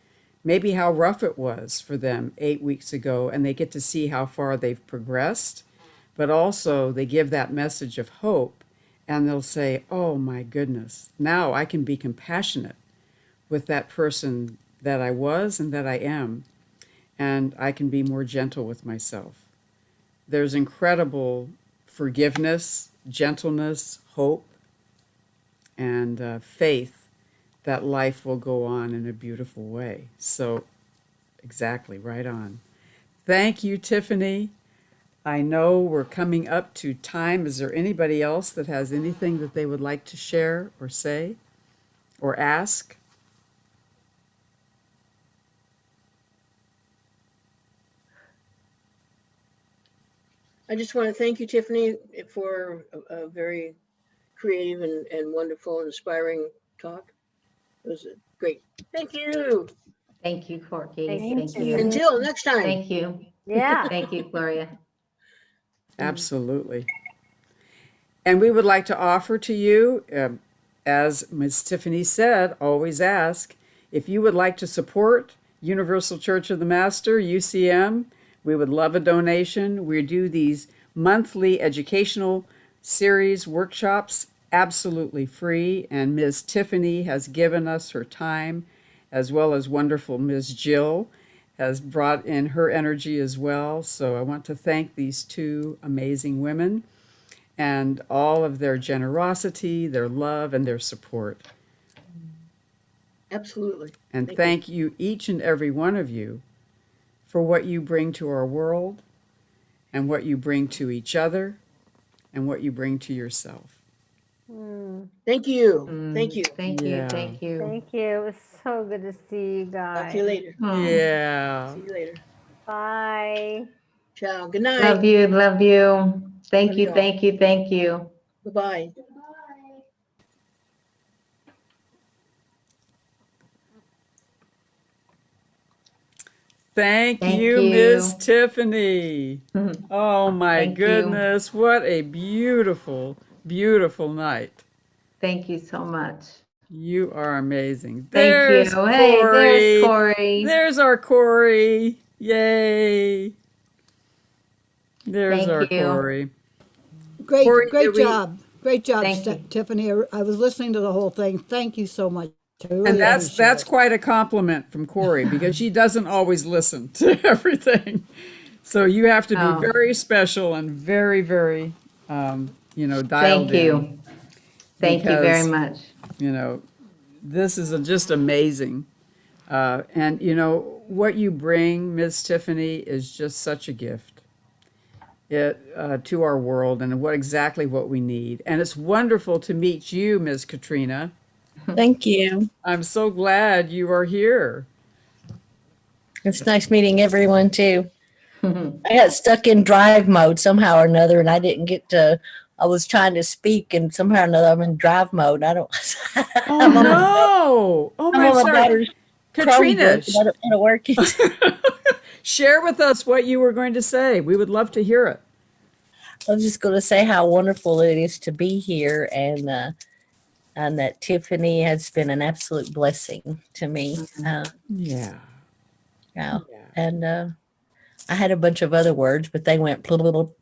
maybe how rough it was for them 8 weeks ago, and they get to see how far they've progressed. But also, they give that message of hope, and they'll say, oh my goodness, now I can be compassionate with that person that I was and that I am, and I can be more gentle with myself. There's incredible forgiveness, gentleness, hope, and faith that life will go on in a beautiful way. So, exactly, right on. Thank you, Tiffany. I know we're coming up to time. Is there anybody else that has anything that they would like to share or say or ask? I just want to thank you, Tiffany, for a very creative and wonderful and inspiring talk. It was great. Thank you. Thank you, Corky. Thank Thank you. Until next time. Thank you. Yeah. Thank you, Gloria. Absolutely. And we would like to offer to you, as Ms. Tiffany said, always ask, if you would like to support Universal Church of the Master, UCM, we would love a donation. We do these monthly educational series workshops absolutely free, and Ms. Tiffany has given us her time, as well as wonderful Ms. Jill has brought in her energy as well. So I want to thank these two amazing women and all of their generosity, their love, and their support. Absolutely. And thank you, each and every one of you, for what you bring to our world and what you bring to each other and what you bring to yourself. Thank you. Thank you. Thank you. Yeah. Thank you. Thank you. It was so good to see you guys. Talk to you later. Yeah. See you later. Bye. Ciao. Good night. Love you. Love you. Thank Love you. you all. Thank you. Thank you. Bye-bye. Thank Thank you, you. Miss Tiffany. Oh my Thank you. goodness, what a beautiful, beautiful night. Thank you so much. You are amazing. Thank There's you. Hey, there's Corey. There's our Corey. Yay. There's Thank our you. Corey. Great, Corey, great did we- job. Great job, Thank you. Tiffany. I was listening to the whole thing. Thank you so much. I really And that's appreciate it. quite a compliment from Corey, because she doesn't always listen to everything. So you have to be Oh. very special and very, very, dialed Thank in. you. Thank you very because, much. This is just amazing. And what you bring, Ms. Tiffany, is just such a gift to our world, and exactly what we need. And it's wonderful to meet you, Ms. Katrina. Thank you. I'm so glad you are here. It's nice meeting everyone too. I got stuck in drive mode somehow or another, and I didn't get to. I was trying to speak, and somehow or another I'm in drive mode. I don't. Oh I'm on my- no! Oh I'm my on my sorry, daughter's Katrina. Chromebook, and I don't know how to work it. Share with us what you were going to say. We would love to hear it. I was just going to say how wonderful it is to be here, and that Tiffany has been an absolute blessing to me. Yeah. Yeah. And I had a bunch of other words, but they went Tiffany,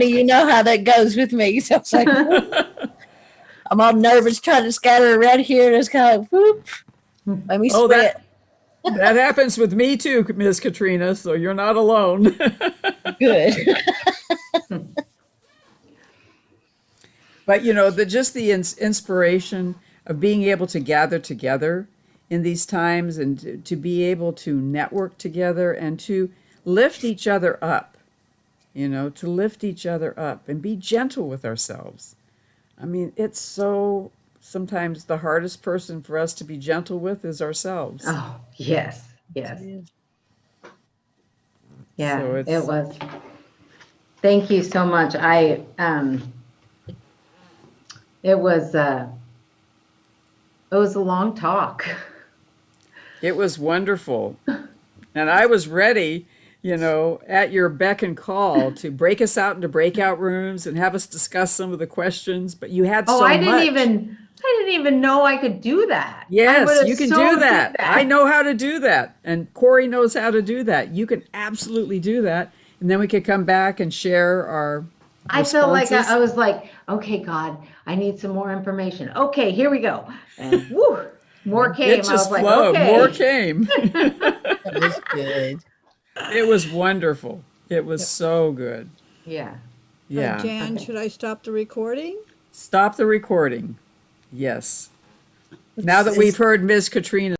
you know how that goes with me. So it's like, I'm all nervous trying to scatter around here, and it's kind of like, whoop, let me Oh, spit. that happens with me too, Ms. Katrina, so you're not alone. Good. But you know, just the inspiration of being able to gather together in these times and to be able to network together and to lift each other up, you know, to lift each other up and be gentle with ourselves. I mean, it's so sometimes the hardest person for us to be gentle with is ourselves. Oh, yes, yes. Yeah, So it it's, was. Thank you so much. It was a long talk. it was wonderful. And I was ready, you know, at your beck and call to break us out into breakout rooms and have us discuss some of the questions, but you had Oh, so I much. didn't even know I could do that. I would Yes, have you can so do did that. I that. know how to do that. And Corey knows how to do that. You can absolutely do that. And then we could come back and share our I felt like responses. I was like, okay, God, I need some more information. Okay, here we go. And woo, more came. It I was just like, flowed. More okay. came. That was good. It was wonderful. It was so good. Yeah. Yeah. Jan, Okay. should I stop the recording? Stop the recording. Yes. Now It's- that we've heard Ms. Katrina